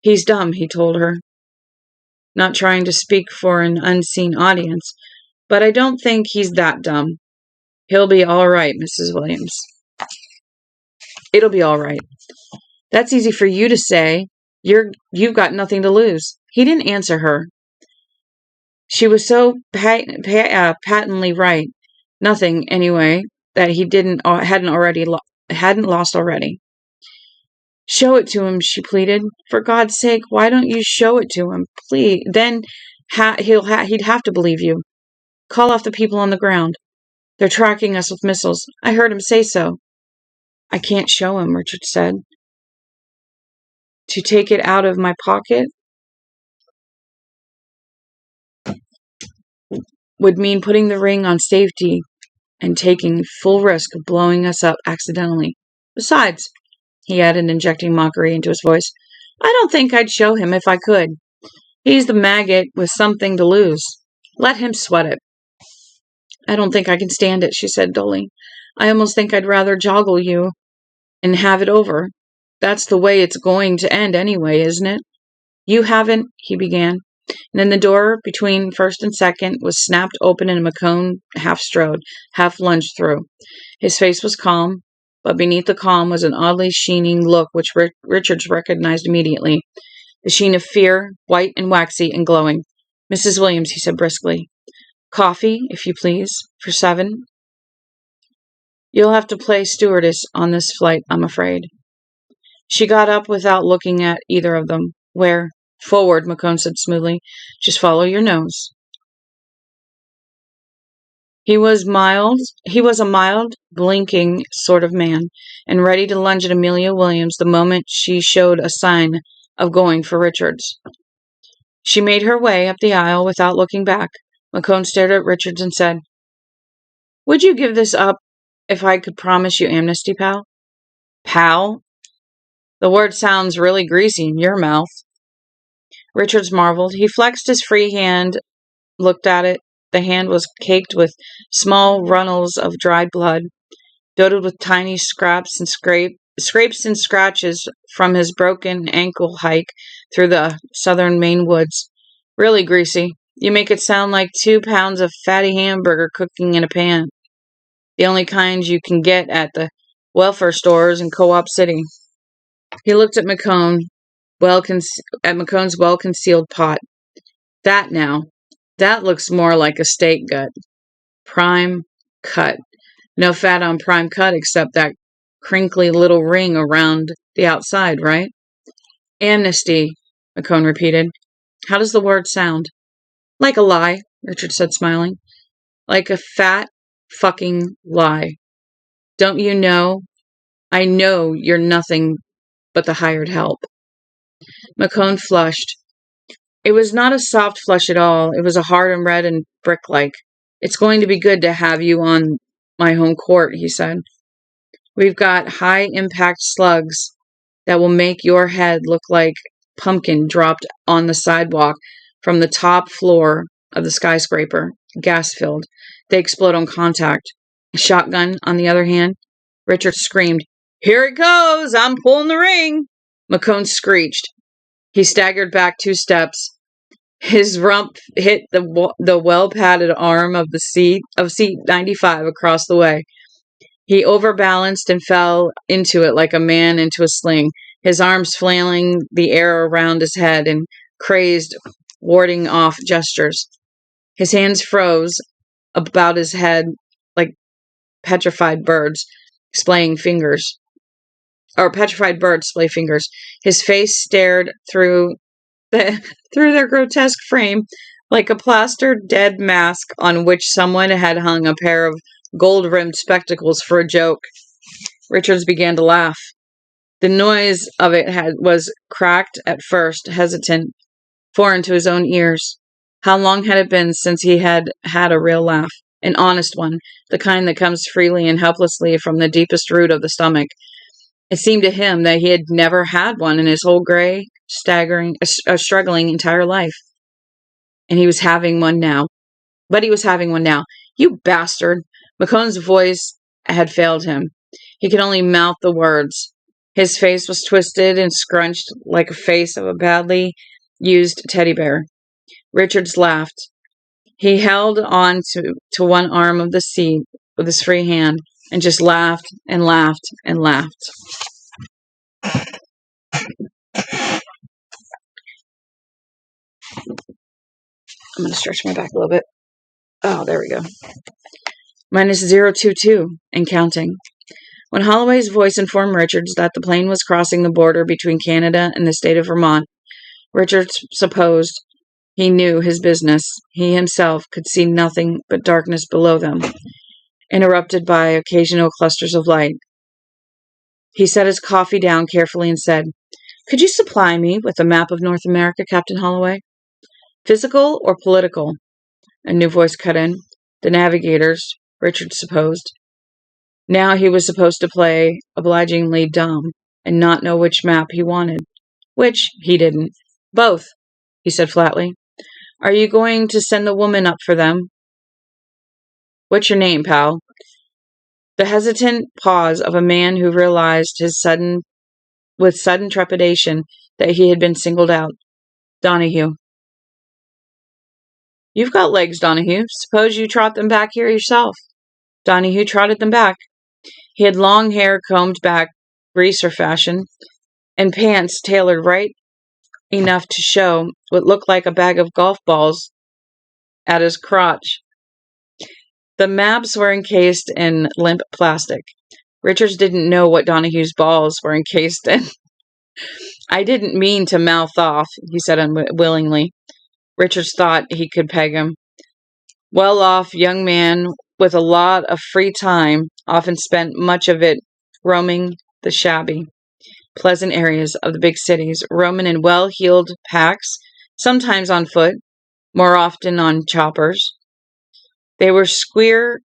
"He's dumb," he told her, not trying to speak for an unseen audience. "But I don't think he's that dumb. He'll be all right, Mrs. Williams. It'll be all right." "That's easy for you to say. You've got nothing to lose." He didn't answer her. She was so patently right. Nothing, anyway, that he hadn't lost already. "Show it to him," she pleaded. "For God's sake, why don't you show it to him? Please. Then he'd have to believe you. Call off the people on the ground. They're tracking us with missiles. I heard him say so." "I can't show him," Richard said. "To take it out of my pocket would mean putting the ring on safety and taking full risk of blowing us up accidentally. Besides," he added, injecting mockery into his voice, "I don't think I'd show him if I could. He's the maggot with something to lose. Let him sweat it." "I don't think I can stand it," she said dully. "I almost think I'd rather joggle you and have it over. That's the way it's going to end anyway, isn't it?" "You haven't," he began. And then the door between first and second was snapped open and McCone half strode, half lunged through. His face was calm, but beneath the calm was an oddly sheening look which Richards recognized immediately. The sheen of fear, white and waxy and glowing. "Mrs. Williams," he said briskly. "Coffee, if you please, for 7. You'll have to play stewardess on this flight, I'm afraid." She got up without looking at either of them. "Where?" "Forward," McCone said smoothly. "Just follow your nose." He was a mild, blinking sort of man, and ready to lunge at Amelia Williams the moment she showed a sign of going for Richards. She made her way up the aisle without looking back. McCone stared at Richards and said, "Would you give this up if I could promise you amnesty, pal?" "Pal? The word sounds really greasy in your mouth." Richards marveled. He flexed his free hand, looked at it. The hand was caked with small runnels of dried blood, dotted with tiny scrapes and scratches from his broken ankle hike through the southern Maine woods. "Really greasy. You make it sound like 2 pounds of fatty hamburger cooking in a pan. The only kind you can get at the welfare stores in Co-op City." He looked at McCone's well-concealed pot. That looks more like a steak gut. Prime cut. No fat on prime cut except that crinkly little ring around the outside, right?" "Amnesty," McCone repeated. "How does the word sound?" "Like a lie," Richard said, smiling. "Like a fat fucking lie. Don't you know? I know you're nothing but the hired help." McCone flushed. It was not a soft flush at all. It was a hard and red and brick-like. "It's going to be good to have you on my home court," he said. "We've got high-impact slugs that will make your head look like pumpkin dropped on the sidewalk from the top floor of the skyscraper, gas-filled. They explode on contact. A shotgun, on the other hand." Richard screamed, "Here it goes! I'm pulling the ring!" McCone screeched. He staggered back 2 steps. His rump hit the well-padded arm of seat 95 across the way. He overbalanced and fell into it like a man into a sling, his arms flailing the air around his head in crazed, warding off gestures. His hands froze about his head like petrified birds splaying fingers. Petrified birds splay fingers. His face stared through their grotesque frame like a plastered dead mask on which someone had hung a pair of gold-rimmed spectacles for a joke. Richards began to laugh. The noise of it was cracked at first, hesitant, foreign to his own ears. How long had it been since he had had a real laugh? An honest one, the kind that comes freely and helplessly from the deepest root of the stomach. It seemed to him that he had never had one in his whole gray, struggling entire life. And he was having one now. But he was having one now. You bastard! McCone's voice had failed him. He could only mouth the words. His face was twisted and scrunched like the face of a badly used teddy bear. Richards laughed. He held on to one arm of the seat with his free hand and just laughed and laughed and laughed. I'm going to stretch my back a little bit. Oh, there we go. -022 and counting. When Holloway's voice informed Richards that the plane was crossing the border between Canada and the state of Vermont, Richards supposed he knew his business. He himself could see nothing but darkness below them, interrupted by occasional clusters of light. He set his coffee down carefully and said, "Could you supply me with a map of North America, Captain Holloway?" "Physical or political?" A new voice cut in. The navigators, Richard supposed. Now he was supposed to play obligingly dumb and not know which map he wanted. Which he didn't. "Both," he said flatly. "Are you going to send the woman up for them?" "What's your name, pal?" The hesitant pause of a man who realized with sudden trepidation that he had been singled out. "Donahue." "You've got legs, Donahue. Suppose you trot them back here yourself." Donahue trotted them back. He had long hair combed back, greaser fashion, and pants tailored right enough to show what looked like a bag of golf balls at his crotch. The maps were encased in limp plastic. Richards didn't know what Donahue's balls were encased in. "I didn't mean to mouth off," he said unwillingly. Richards thought he could peg him. Well-off young man with a lot of free time often spent much of it roaming the shabby, pleasant areas of the big cities, roaming in well-heeled packs, sometimes on foot, more often on choppers. They were queer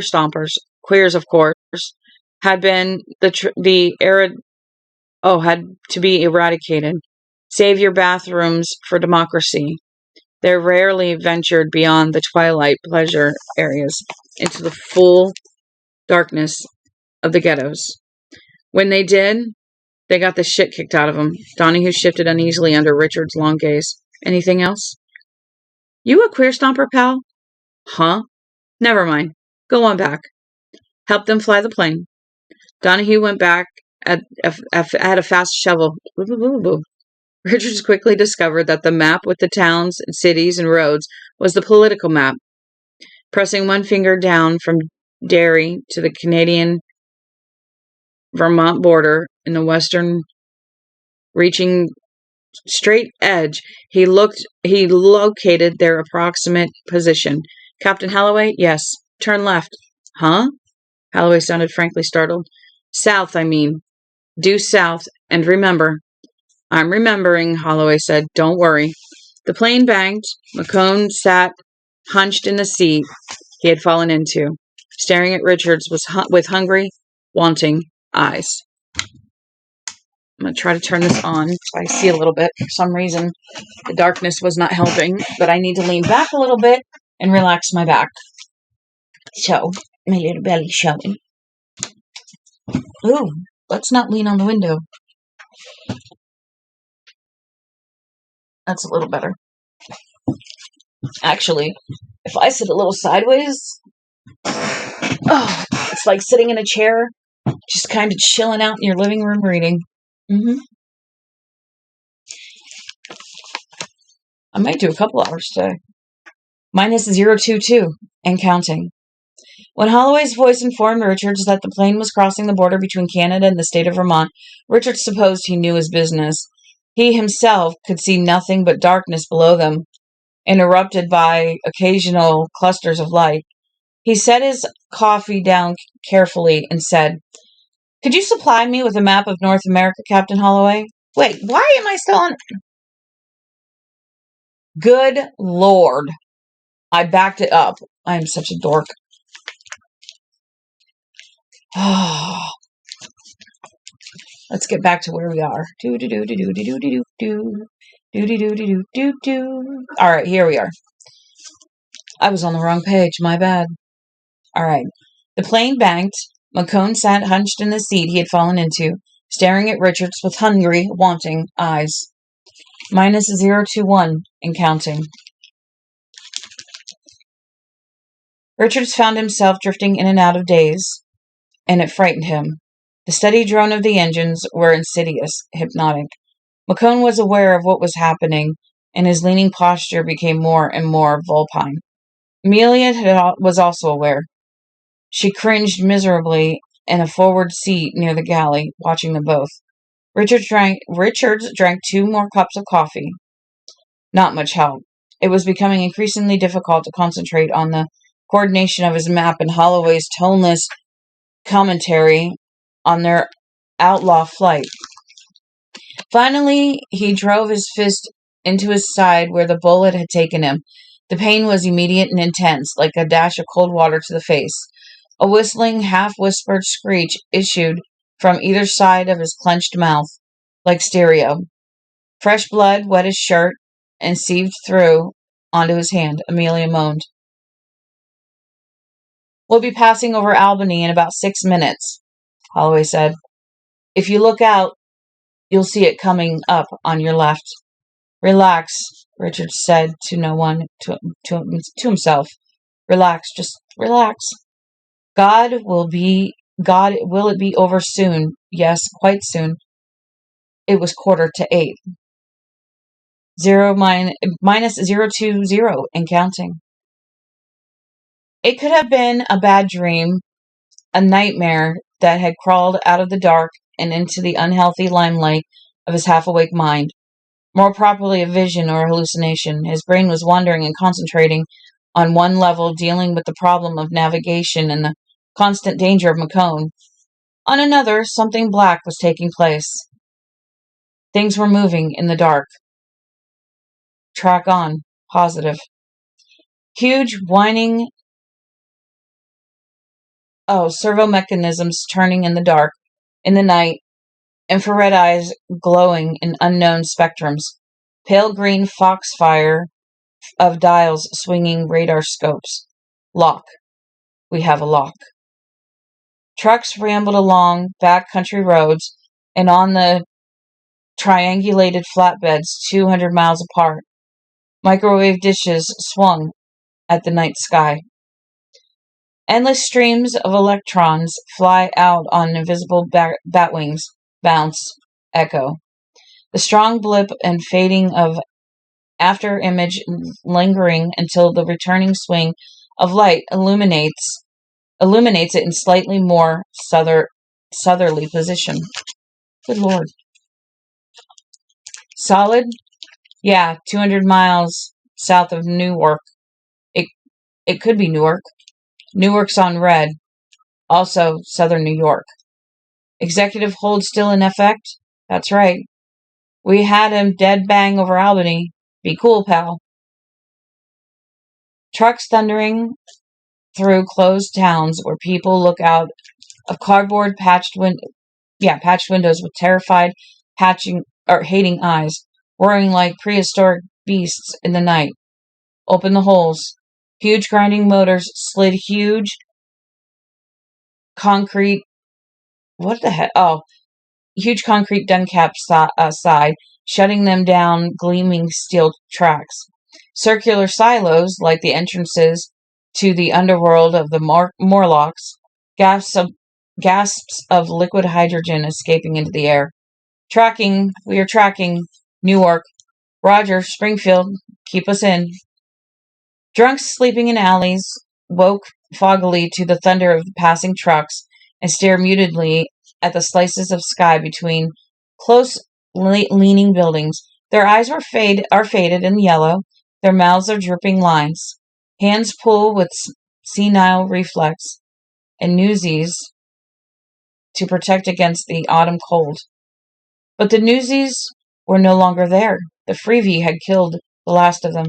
stompers. Queers, of course, had been had to be eradicated. Save your bathrooms for democracy. They rarely ventured beyond the twilight pleasure areas into the full darkness of the ghettos. When they did, they got the shit kicked out of them. Donahue shifted uneasily under Richard's long gaze. "Anything else?" "You a queer stomper, pal?" "Huh? Never mind. Go on back. Help them fly the plane." Donahue went back at a fast shovel. Richards quickly discovered that the map with the towns and cities and roads was the political map. Pressing one finger down from Derry to the Canadian-Vermont border in the western reaching straight edge, he located their approximate position. "Captain Holloway?" "Yes." "Turn left." "Huh?" Holloway sounded frankly startled. "South, I mean. Due south, and remember." "I'm remembering," Holloway said. "Don't worry." The plane banked. McCone sat hunched in the seat he had fallen into, staring at Richards with hungry, wanting eyes. I'm going to try to turn this on so I see a little bit. For some reason, the darkness was not helping, but I need to lean back a little bit and relax my back. So, my little belly showing. Ooh, let's not lean on the window. That's a little better. Actually, if I sit a little sideways, it's like sitting in a chair, just kind of chilling out in your living room reading. I might do a couple hours today. -022 and counting. When Holloway's voice informed Richards that the plane was crossing the border between Canada and the state of Vermont, Richards supposed he knew his business. He himself could see nothing but darkness below them, interrupted by occasional clusters of light. He set his coffee down carefully and said, Could you supply me with a map of North America, Captain Holloway? Wait, why am I still on? Good Lord. I backed it up. I am such a dork. Let's get back to where we are. All right, here we are. I was on the wrong page. My bad. All right. The plane banked. McCone sat hunched in the seat he had fallen into, staring at Richards with hungry, wanting eyes. -021 and counting. Richards found himself drifting in and out of daze, and it frightened him. The steady drone of the engines were insidious, hypnotic. McCone was aware of what was happening, and his leaning posture became more and more vulpine. Amelia was also aware. She cringed miserably in a forward seat near the galley, watching them both. Richards drank 2 more cups of coffee. Not much help. It was becoming increasingly difficult to concentrate on the coordination of his map and Holloway's toneless commentary on their outlaw flight. Finally, he drove his fist into his side where the bullet had taken him. The pain was immediate and intense, like a dash of cold water to the face. A whistling, half-whispered screech issued from either side of his clenched mouth, like stereo. Fresh blood wet his shirt and sieved through onto his hand. Amelia moaned. "We'll be passing over Albany in about 6 minutes," Holloway said. "If you look out, you'll see it coming up on your left." "Relax," Richard said to no one, to himself. "Relax, just relax. God, will it be over soon? Yes, quite soon." It was 7:45. -020 and counting. It could have been a bad dream, a nightmare that had crawled out of the dark and into the unhealthy limelight of his half-awake mind. More properly, a vision or a hallucination. His brain was wandering and concentrating on one level, dealing with the problem of navigation and the constant danger of McCone. On another, something black was taking place. Things were moving in the dark. Track on. Positive. Huge, whining servo mechanisms turning in the dark, in the night, infrared eyes glowing in unknown spectrums, pale green foxfire of dials swinging radar scopes. Lock. We have a lock. Trucks rambled along back country roads and on the triangulated flatbeds 200 miles apart. Microwave dishes swung at the night sky. Endless streams of electrons fly out on invisible batwings, bounce, echo. The strong blip and fading of after image lingering until the returning swing of light illuminates it in slightly more southerly position. Good Lord. Solid? Yeah, 200 miles south of Newark. It could be Newark. Newark's on red. Also, southern New York. Executive hold still in effect? That's right. We had him dead bang over Albany. Be cool, pal. Trucks thundering through closed towns where people look out of cardboard patched windows with terrified, hating eyes, roaring like prehistoric beasts in the night. Open the holes. Huge grinding motors slid huge concrete. What the heck? Oh, huge concrete dung caps aside, shutting them down gleaming steel tracks. Circular silos, like the entrances to the underworld of the Morlocks, gasps of liquid hydrogen escaping into the air. Tracking, we are tracking. Newark. Roger, Springfield, keep us in. Drunks sleeping in alleys woke foggily to the thunder of passing trucks and stare mutedly at the slices of sky between close leaning buildings. Their eyes are faded and yellow. Their mouths are dripping lines. Hands pull with senile reflex, and newsies to protect against the autumn cold. But the Newsies were no longer there. The Freebie had killed the last of them.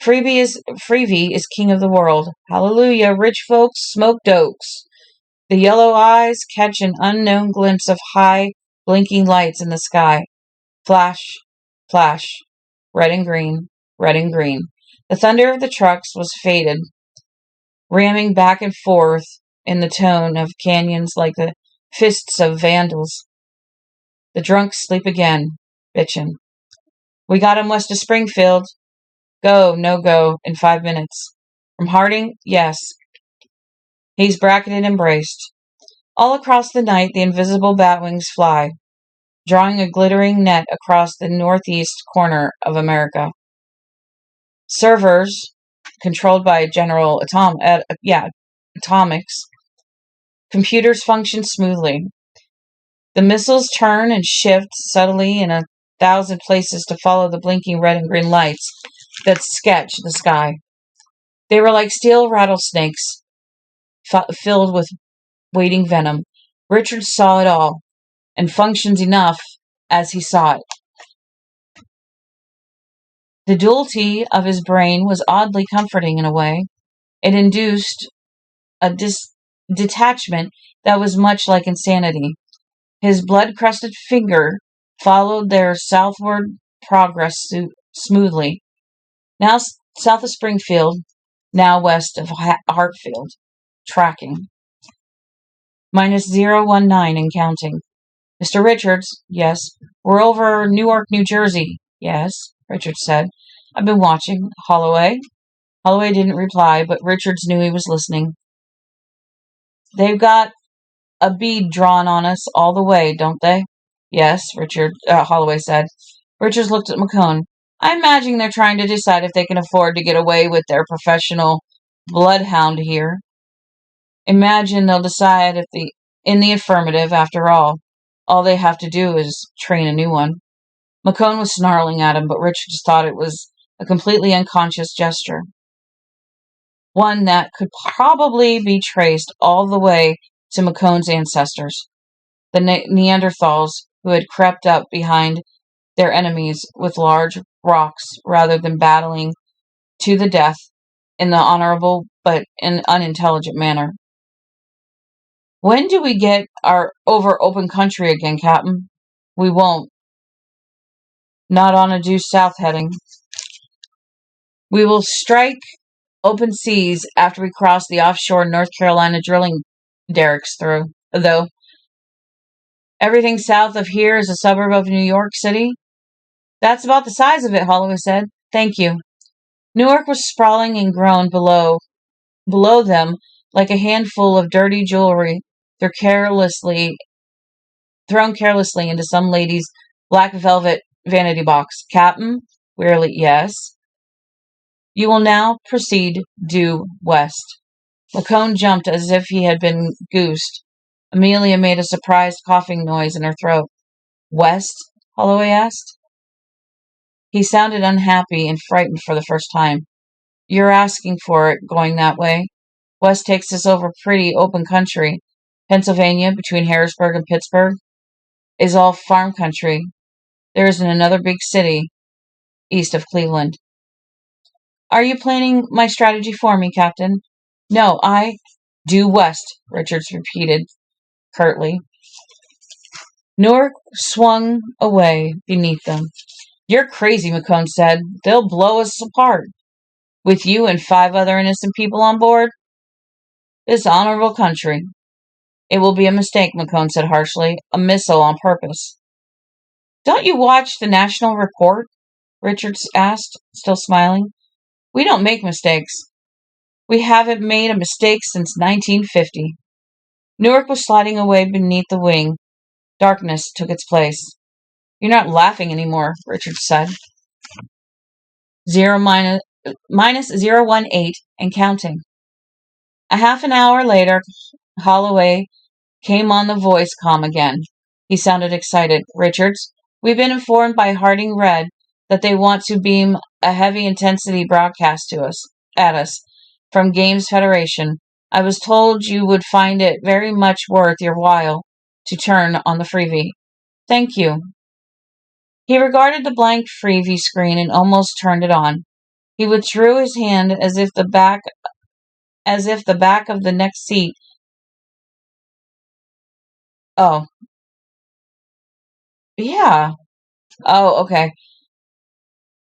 Freebie is king of the world. Hallelujah, rich folks, smoked oaks. The yellow eyes catch an unknown glimpse of high, blinking lights in the sky. Flash, flash, red and green, red and green. The thunder of the trucks was faded, ramming back and forth in the tone of canyons like the fists of vandals. The drunks sleep again, bitchin'. We got him west of Springfield. Go, no go, in 5 minutes. From Harding, yes. He's bracketed and braced. All across the night the invisible batwings fly, drawing a glittering net across the northeast corner of America. Servers, controlled by General Atomics, computers function smoothly. The missiles turn and shift subtly in 1,000 places to follow the blinking red and green lights that sketch the sky. They were like steel rattlesnakes filled with waiting venom. Richard saw it all, and functioned enough as he saw it. The duality of his brain was oddly comforting in a way. It induced a detachment that was much like insanity. His blood-crusted finger followed their southward progress smoothly. Now south of Springfield, now west of Hartfield. Tracking. -019 and counting. Mr. Richards, yes. We're over Newark, New Jersey. Yes, Richards said. I've been watching. Holloway? Holloway didn't reply, but Richards knew he was listening. They've got a bead drawn on us all the way, don't they? Yes, Holloway said. Richards looked at McCone. I imagine they're trying to decide if they can afford to get away with their professional bloodhound here. Imagine they'll decide in the affirmative, after all. All they have to do is train a new one. McCone was snarling at him, but Richards thought it was a completely unconscious gesture. One that could probably be traced all the way to McCone's ancestors, the Neanderthals who had crept up behind their enemies with large rocks rather than battling to the death in the honorable but in unintelligent manner. When do we get over open country again, Captain? We won't. Not on a due south heading. We will strike open seas after we cross the offshore North Carolina drilling derricks though. Everything south of here is a suburb of New York City. That's about the size of it, Holloway said. Thank you. Newark was sprawling and grown below them like a handful of dirty jewelry thrown carelessly into some lady's black velvet vanity box. Captain? Wearily, yes. You will now proceed due west. McCone jumped as if he had been goosed. Amelia made a surprised coughing noise in her throat. West? Holloway asked. He sounded unhappy and frightened for the first time. You're asking for it, going that way. West takes us over pretty open country. Pennsylvania, between Harrisburg and Pittsburgh, is all farm country. There isn't another big city east of Cleveland. Are you planning my strategy for me, Captain? No, I due west, Richards repeated curtly. Newark swung away beneath them. You're crazy, McCone said. They'll blow us apart. With you and 5 other innocent people on board? This honorable country. It will be a mistake, McCone said harshly. A missile on purpose. Don't you watch the National Report? Richards asked, still smiling. We don't make mistakes. We haven't made a mistake since 1950. Newark was sliding away beneath the wing. Darkness took its place. You're not laughing anymore, Richards said. -018 and counting. A half an hour later, Holloway came on the voice comm again. He sounded excited. Richards, we've been informed by Harding Red that they want to beam a heavy-intensity broadcast at us from Games Federation. I was told you would find it very much worth your while. to turn on the freebie. Thank you. He regarded the blank freebie screen and almost turned it on. He withdrew his hand as if the back of the next seat. Oh, yeah. Oh, okay.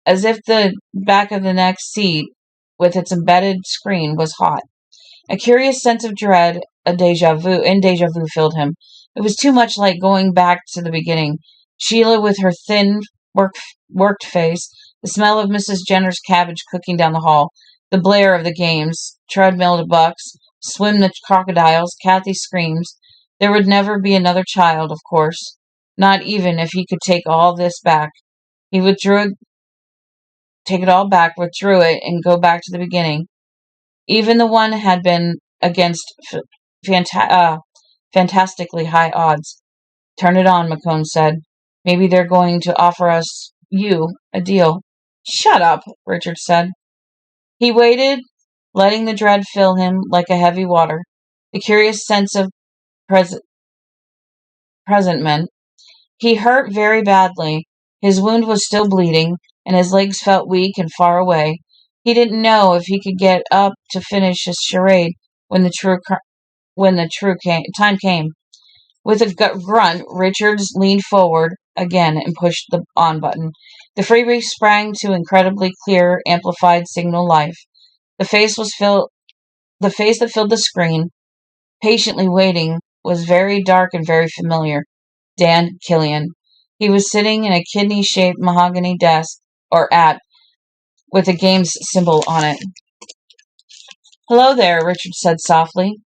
As if the back of the next seat with its embedded screen was hot. A curious sense of dread, deja vu filled him. It was too much like going back to the beginning. Sheila with her thin, worked face, the smell of Mrs. Jenner's cabbage cooking down the hall, the blare of the games, treadmill to bucks, swim the crocodiles, Kathy's screams. There would never be another child, of course. Not even if he could take all this back. He take it all back, withdrew it, and go back to the beginning. Even the one had been against fantastically high odds. Turn it on, McCone said. Maybe they're going to offer a deal. Shut up, Richard said. He waited, letting the dread fill him like a heavy water. The curious sense of presentment. He hurt very badly. His wound was still bleeding, and his legs felt weak and far away. He didn't know if he could get up to finish his charade when time came. With a grunt, Richards leaned forward again and pushed the on button. The freebie sprang to incredibly clear, amplified signal life. The face that filled the screen, patiently waiting, was very dark and very familiar. Dan Killian. He was sitting in a kidney-shaped mahogany desk, with a games symbol on it. Hello there, Richard said softly.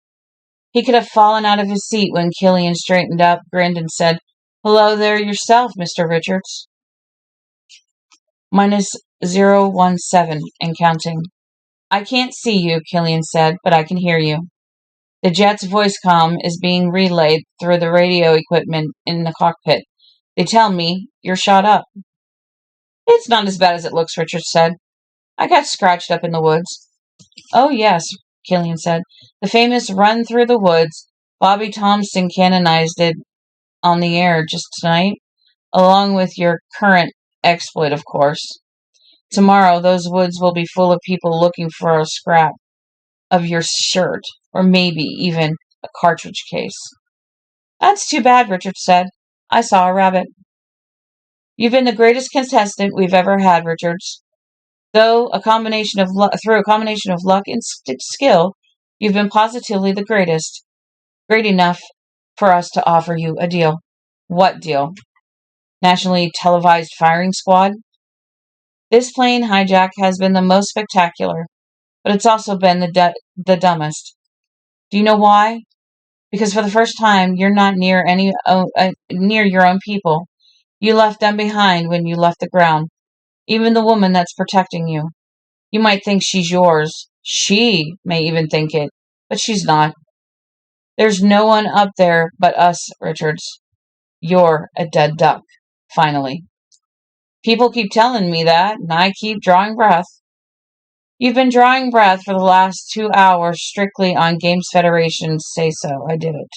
He could have fallen out of his seat when Killian straightened up, grinned, and said, Hello there yourself, Mr. Richards. Minus 017 and counting. I can't see you, Killian said, but I can hear you. The jet's voice comm is being relayed through the radio equipment in the cockpit. They tell me you're shot up. It's not as bad as it looks, Richard said. I got scratched up in the woods. Oh, yes, Killian said. The famous Run Through the Woods. Bobby Thompson canonized it on the air just tonight, along with your current exploit, of course. Tomorrow, those woods will be full of people looking for a scrap of your shirt, or maybe even a cartridge case. That's too bad, Richard said. I saw a rabbit. You've been the greatest contestant we've ever had, Richards. Through a combination of luck and skill, you've been positively the greatest. Great enough for us to offer you a deal. What deal? Nationally televised firing squad? This plane hijack has been the most spectacular, but it's also been the dumbest. Do you know why? Because for the first time, you're not near near your own people. You left them behind when you left the ground. Even the woman that's protecting you. You might think she's yours. She may even think it, but she's not. There's no one up there but us, Richards. You're a dead duck, finally. People keep telling me that, and I keep drawing breath. You've been drawing breath for the last 2 hours strictly on Games Federation's say-so. I did it.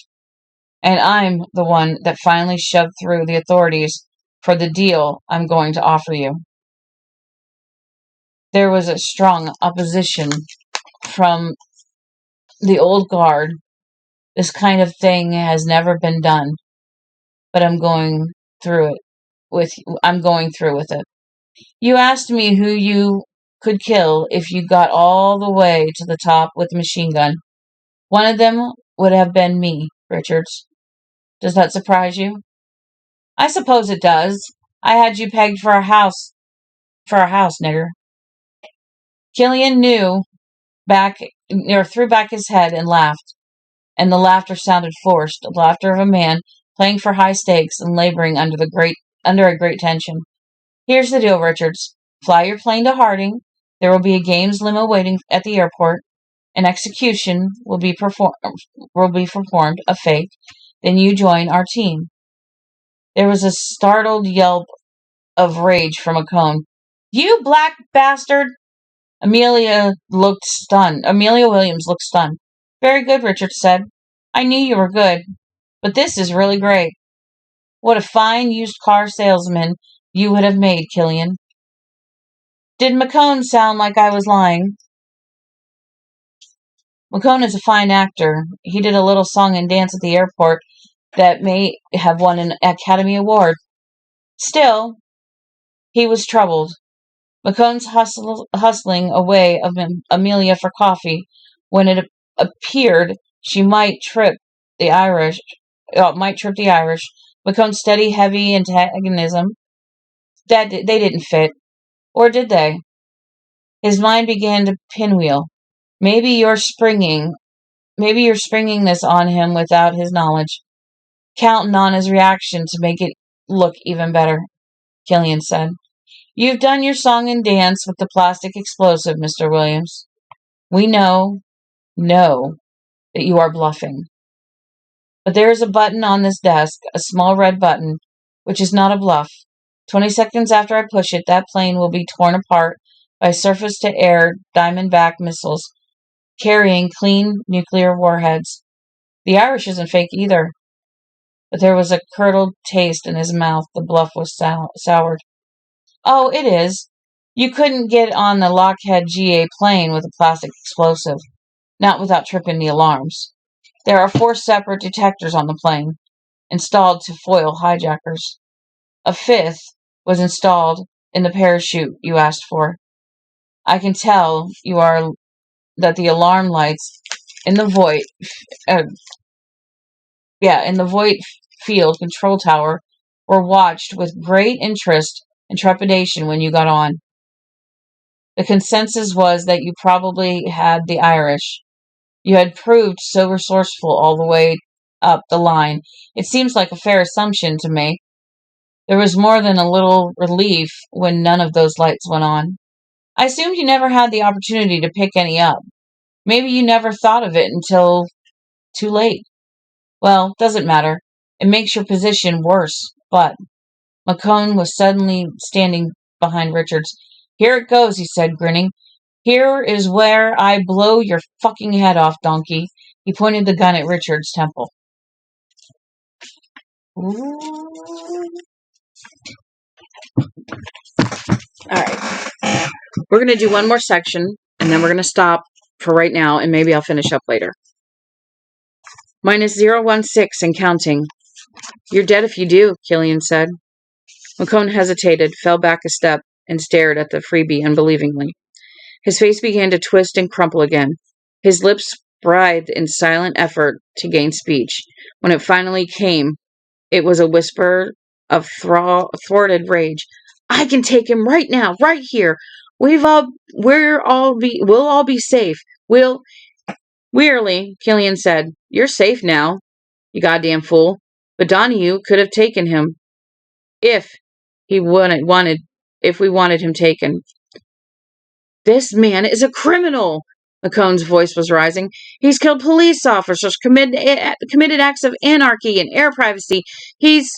And I'm the one that finally shoved through the authorities for the deal I'm going to offer you. There was a strong opposition from the old guard. This kind of thing has never been done, but I'm going through with it. You asked me who you could kill if you got all the way to the top with a machine gun. One of them would have been me, Richards. Does that surprise you? I suppose it does. I had you pegged for a house, nigger. Killian threw back his head and laughed, and the laughter sounded forced, the laughter of a man playing for high stakes and laboring under a great tension. Here's the deal, Richards. Fly your plane to Harding. There will be a games limo waiting at the airport. An execution will be performed, a fake. Then you join our team. There was a startled yelp of rage from McCone. You black bastard! Amelia Williams looked stunned. Very good, Richard said. I knew you were good, But this is really great. What a fine used car salesman you would have made, Killian. Did McCone sound like I was lying? McCone is a fine actor. He did a little song and dance at the airport that may have won an Academy Award. Still, he was troubled. McCone's hustling away of Amelia for coffee. When it appeared she might trip the Irish. McCone's steady, heavy antagonism. They didn't fit. Or did they? His mind began to pinwheel. Maybe you're springing this on him without his knowledge, counting on his reaction to make it look even better, Killian said. You've done your song and dance with the plastic explosive, Mr. Williams. We know that you are bluffing. But there is a button on this desk, a small red button, which is not a bluff. 20 seconds after I push it, that plane will be torn apart by surface-to-air Diamondback missiles carrying clean nuclear warheads. The Irish isn't fake either. But there was a curdled taste in his mouth. The bluff was soured. Oh, it is. You couldn't get on the Lockheed GA plane with a plastic explosive, not without tripping the alarms. There are 4 separate detectors on the plane, installed to foil hijackers. A 5th was installed in the parachute you asked for. I can tell that the alarm lights in the void field control tower were watched with great interest and trepidation when you got on. The consensus was that you probably had the Irish. You had proved so resourceful all the way up the line. It seems like a fair assumption to make. There was more than a little relief when none of those lights went on. I assumed you never had the opportunity to pick any up. Maybe you never thought of it until too late. Well, doesn't matter. It makes your position worse, but McCone was suddenly standing behind Richards. Here it goes, he said, grinning. Here is where I blow your fucking head off, donkey. He pointed the gun at Richard's temple. Ooh. Alright. We're going to do one more section, and then we're going to stop for right now, and maybe I'll finish up later. -016 and counting. You're dead if you do, Killian said. McCone hesitated, fell back a step, and stared at the freebie unbelievingly. His face began to twist and crumple again. His lips writhed in silent effort to gain speech. When it finally came, it was a whisper of thwarted rage. I can take him right now, right here. We'll all be safe. Wearily, Killian said, You're safe now, you goddamn fool. But Donahue could have taken him if we wanted him taken. This man is a criminal. McCone's voice was rising. He's killed police officers, committed acts of anarchy and air privacy. He's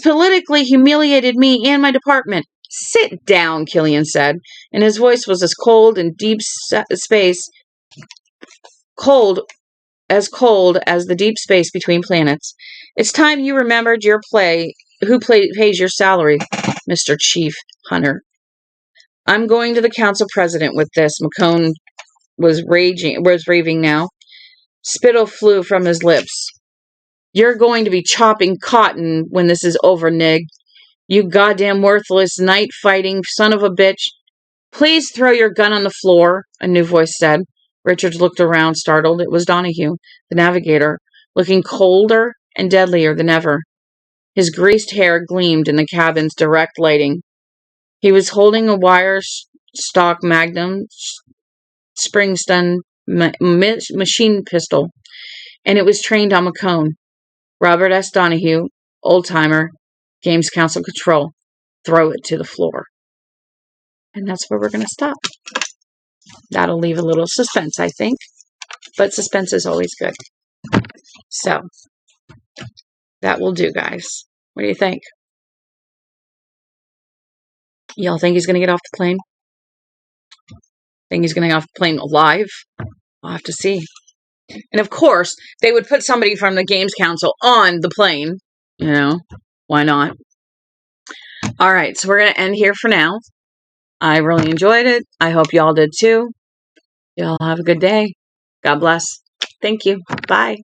politically humiliated me and my department. Sit down, Killian said, and his voice was as cold and deep space, cold as the deep space between planets. It's time you remembered your who pays your salary, Mr. Chief Hunter. I'm going to the council president with this. McCone was raving now. Spittle flew from his lips. You're going to be chopping cotton when this is over, Nig. You goddamn worthless night-fighting son of a bitch. Please throw your gun on the floor, a new voice said. Richards looked around, startled. It was Donahue, the navigator, looking colder and deadlier than ever. His greased hair gleamed in the cabin's direct lighting. He was holding a wire-stock Magnum spring-stun machine pistol, and it was trained on McCone. Robert S. Donahue, old-timer, Games Council Control. Throw it to the floor. And that's where we're going to stop. That'll leave a little suspense, I think. But suspense is always good. So, that will do, guys. What do you think? Y'all think he's going to get off the plane? Think he's going to get off the plane alive? We'll have to see. And of course, they would put somebody from the Games Council on the plane. You know, why not? All right, so we're going to end here for now. I really enjoyed it. I hope y'all did too. Y'all have a good day. God bless. Thank you. Bye.